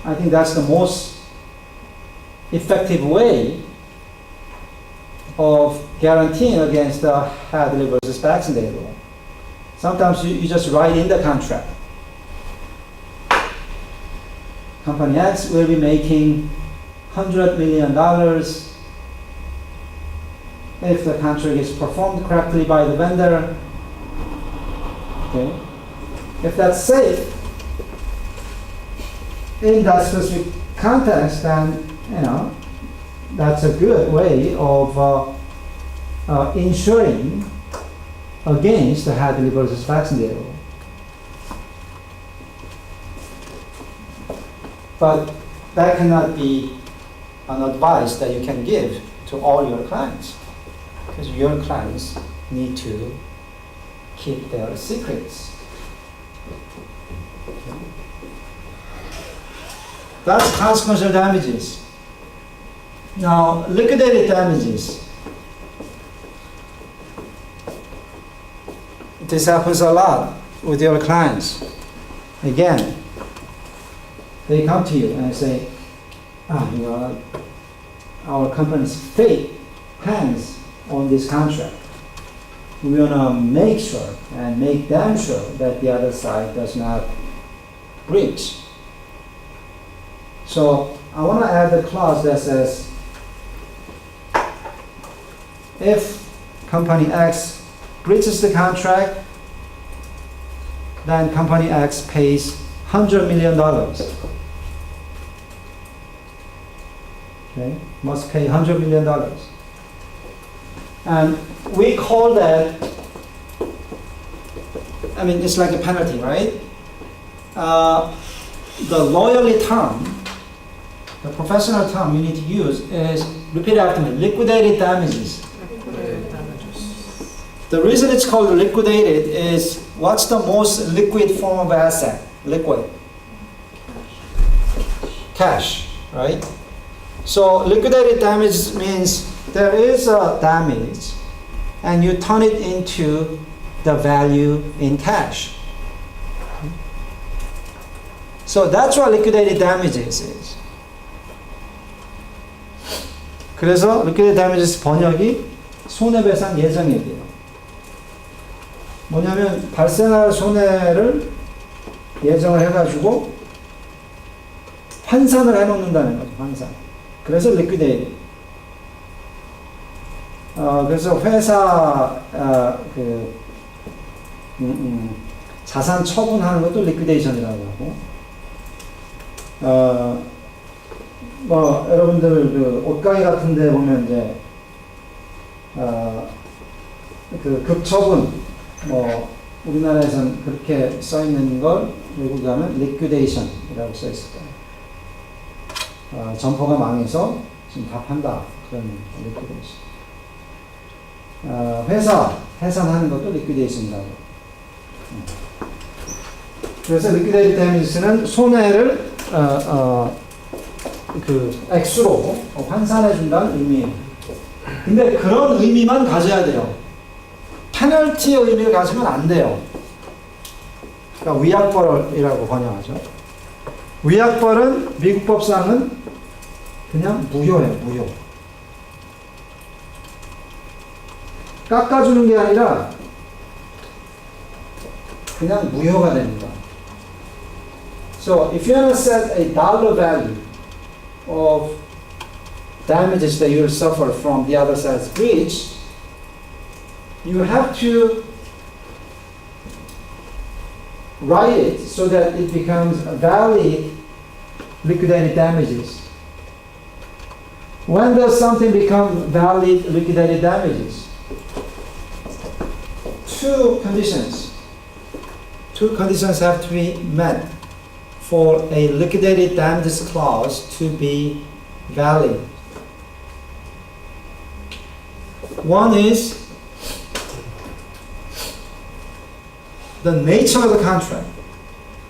I think that's the most effective way of guaranteeing against the Hadley versus Baxendale law. Sometimes you just write in the contract. Company X will be making $100 million if the contract is performed correctly by the vendor. Okay. If that's safe in that specific context, then that's a good way of ensuring against the Hadley versus Baxendale law. But that cannot be an advice that you can give to all your clients, because your clients need to keep their secrets. That's consequential damages. Now, liquidated damages. This happens a lot with your clients. Again, they come to you and say, our company's fate hangs on this contract. We want to make sure and make damn sure that the other side does not breach. So I want to add a clause that says, if company X breaches the contract, then company X pays $100 million. Okay, must pay $100 million. And we call that, it's like a penalty, right? The lawyerly term, the professional term you need to use is, repeat after me, liquidated damages. The reason it's called liquidated is, what's the most liquid form of asset? Liquid. Cash, right? So liquidated damage means there is a damage and you turn it into the value in cash. So that's what liquidated damages is. 그래서 liquidated damages 번역이 손해배상 예정액이에요. 뭐냐면 발생할 손해를 예정을 해가지고 환산을 해놓는다는 거죠. 환산. 그래서 liquidated. 그래서 회사 자산 처분하는 것도 liquidation이라고 하고, 여러분들 옷가게 같은데 보면 이제 그 급처분, 뭐 우리나라에서는 그렇게 써 있는 걸 외국에 가면 liquidation이라고 써 있을 거예요. 점포가 망해서 지금 다 판다. 그런 liquidation. 회사 해산하는 것도 liquidation이라고. 그래서 liquidated damages는 손해를 그 액수로 환산해 준다는 의미예요. 근데 그런 의미만 가져야 돼요. 페널티의 의미를 가지면 안 돼요. 그러니까 위약벌이라고 번역하죠. 위약벌은 미국 법상은 그냥 무효예요. 무효. 깎아주는 게 아니라 그냥 무효가 됩니다. So if you want to set a dollar value of damages that you will suffer from the other side's breach, you have to write it so that it becomes valid liquidated damages. When does something become valid liquidated damages? Two conditions have to be met for a liquidated damages clause to be valid. One is the nature of the contract.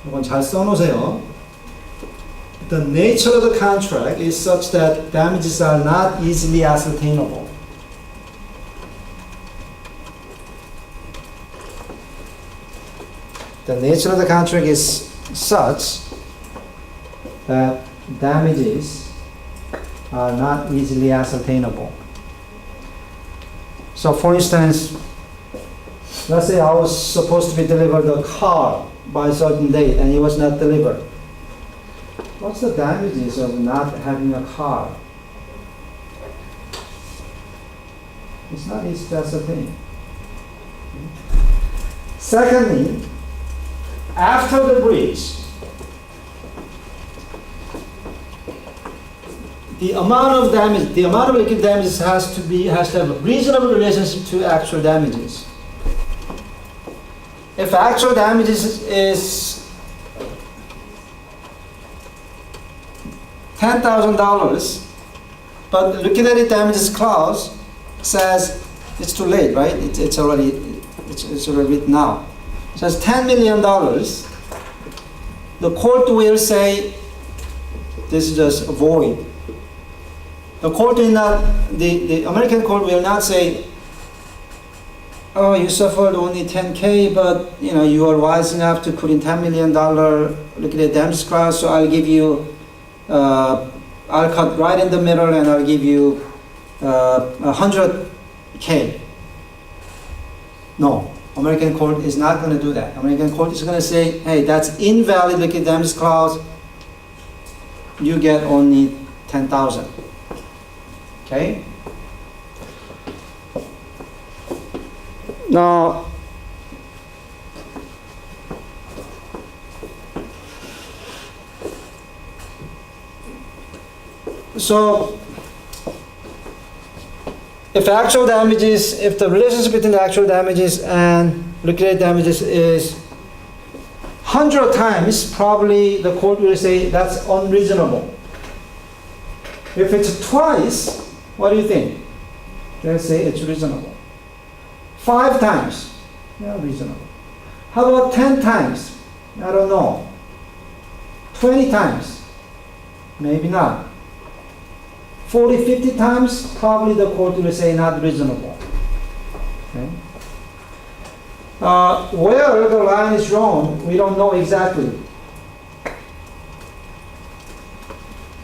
이건 잘 써놓으세요. The nature of the contract is such that damages are not easily ascertainable. The nature of the contract is such that damages are not easily ascertainable. So for instance, let's say I was supposed to be delivered a car by a certain date and it was not delivered. What's the damages of not having a car? It's not easy to ascertain. Secondly, after the breach, the amount of damage, the amount of liquid damages has to have a reasonable relationship to actual damages. If actual damages is $10,000, but the liquidated damages clause says it's too late, right? It's already written now. It says $10 million. The court will say this is just void. The court will not. The American court will not say, oh, you suffered only $10K, but you are wise enough to put in $10 million liquidated damages clause, so I'll give you. I'll cut right in the middle and I'll give you $100K. No, American court is not going to do that. American court is going to say, hey, that's invalid liquidated damages clause. You get only 10,000. Okay? Now, so if the relationship between the actual damages and liquidated damages is 100 times, probably the court will say that's unreasonable. If it's twice, what do you think? They'll say it's reasonable. 5 times, yeah, reasonable. How about 10 times? I don't know. 20 times? Maybe not. 40, 50 times, probably the court will say not reasonable. Okay? Where the line is drawn, we don't know exactly.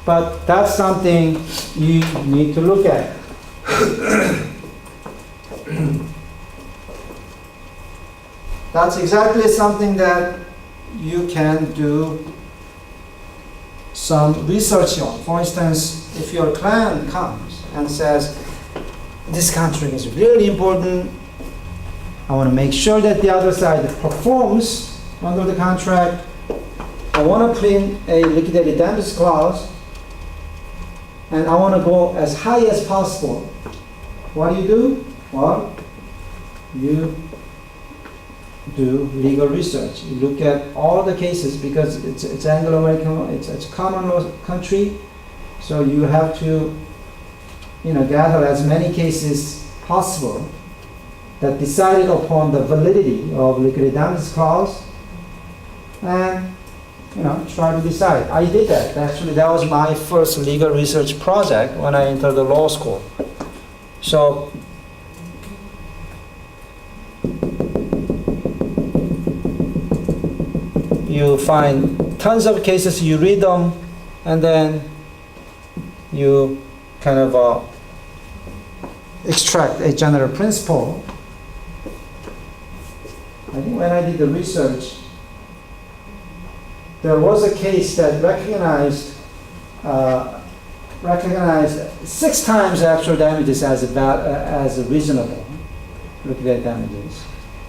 But that's something you need to look at. That's exactly something that you can do some research on. For instance, if your client comes and says, this contract is really important, I want to make sure that the other side performs under the contract, I want to put in a liquidated damages clause, and I want to go as high as possible. What do? Well, you do legal research. You look at all the cases because it's Anglo-American, it's a common law country, so you have to, gather as many cases possible that decided upon the validity of liquidated damages clause, and try to decide. I did that. Actually, that was my first legal research project when I entered the law school. So you find tons of cases, you read them, and then you kind of extract a general principle. I think when I did the research, there was a case that recognized 6 times actual damages as a reasonable liquidated damages,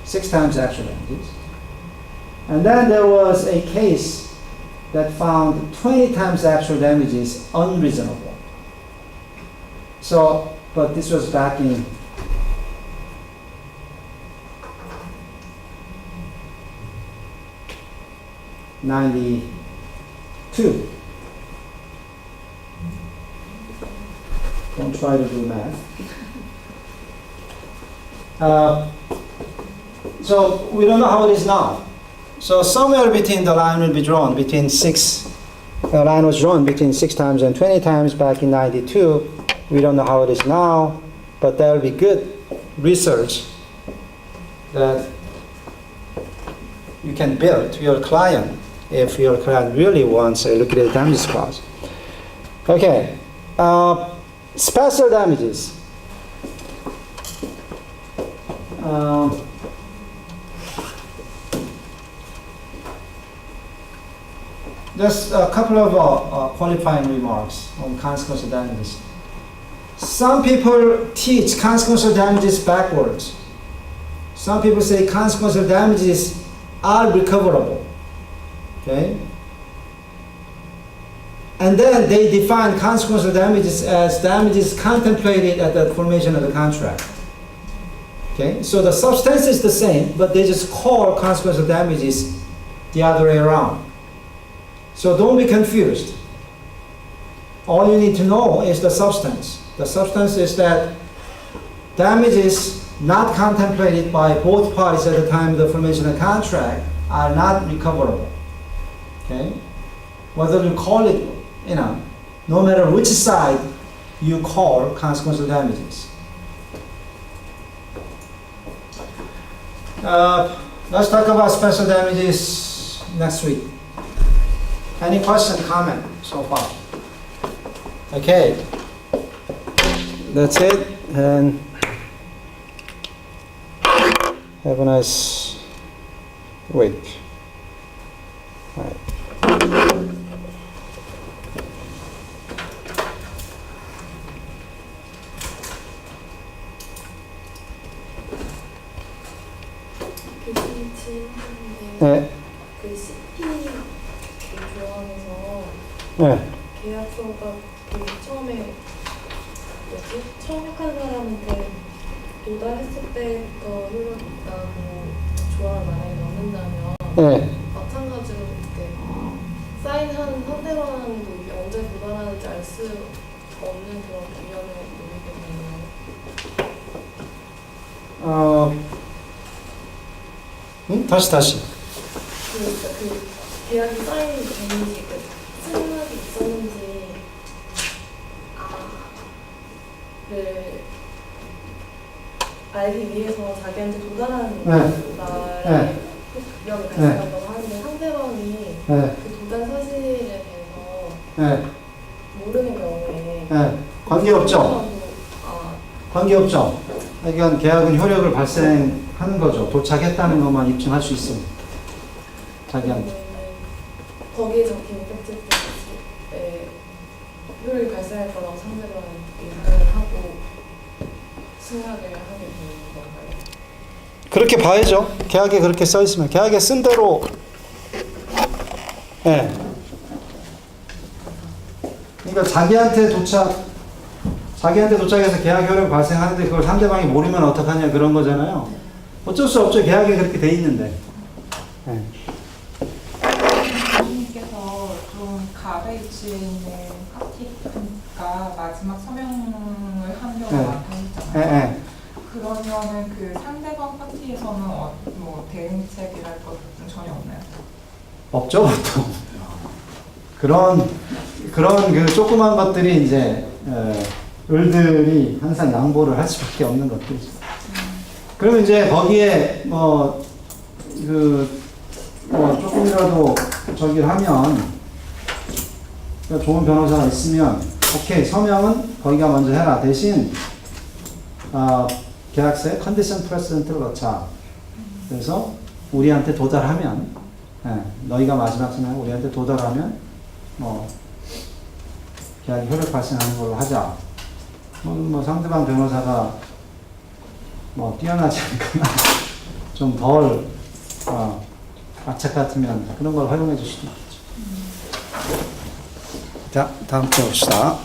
6 times actual damages. And then there was a case that found 20 times actual damages unreasonable. So, but this was back in 92. Don't try to do math. So we don't know how it is now. So somewhere between the line will be drawn between 6. The line was drawn between 6 times and 20 times back in 92. We don't know how it is now, but there will be good research that you can build to your client if your client really wants a liquidated damages clause. Okay, special damages. Just a couple of qualifying remarks on consequential damages. Some people teach consequential damages backwards. Some people say consequential damages are recoverable. Okay? And then they define consequential damages as damages contemplated at the formation of the contract. Okay? So the substance is the same, but they just call consequential damages the other way around. So don't be confused. All you need to know is the substance. The substance is that damages not contemplated by both parties at the time of the formation of the contract are not recoverable. Okay? Whether you call it, no matter which side you call consequential damages. Let's talk about special damages next week. Any question, comment so far? Okay. That's it, and have a nice week. All right. 네. 그 CP 그 조항에서 네. 계약서가 그 처음에 청약한 사람한테 도달했을 때부터 흘렀다고 조항을 만약에 넣는다면 네. 마찬가지로 이렇게 사인한 상대방도 이게 언제 도달하는지 알 수 없는 그런 위험을 놓게 되나요? 다시. 그 계약이 사인되는지 그 승낙이 있었는지 를 알기 위해서 자기한테 도달하는 도달에 위험이 발생한다고 하는데 상대방이 그 도달 사실에 대해서 모르는 경우에 관계없죠. 관계없죠. 그러니까 계약은 효력을 발생하는 거죠. 도착했다는 것만 입증할 수 있습니다. 자기한테. 거기에 적힌 팩트에 효력이 발생할 거라고 상대방은 인정을 하고 승낙을 하게 되는 건가요? 그렇게 봐야죠. 계약에 그렇게 써 있으면 계약에 쓴 대로. 그러니까 자기한테 도착해서 계약 효력 발생하는데 그걸 상대방이 모르면 어떡하냐 그런 거잖아요. 어쩔 수 없죠. 계약이 그렇게 돼 있는데. 네. 님께서 좀 갑에 위치해 있는 파티가 마지막 서명을 하는 경우가 네. 많다고 네, 했잖아요. 네. 그러면은 그 상대방 파티에서는 뭐 대응책이랄 것은 전혀 없나요? 없죠, 보통. 그런 그 조그만 것들이 이제 을들이 항상 양보를 할 수밖에 없는 것들이죠. 그러면 이제 거기에 조금이라도 저기를 하면 좋은 변호사가 있으면 오케이 서명은 거기가 먼저 해라. 대신 계약서에 컨디션 프레시던트를 넣자. 그래서 우리한테 도달하면 너희가 마지막 서명 우리한테 도달하면 계약이 효력 발생하는 걸로 하자. 상대방 변호사가 뛰어나지 않거나 좀 덜 악착 같으면 그런 걸 활용해 줄 수도 있겠죠. 자, 다음 거 봅시다.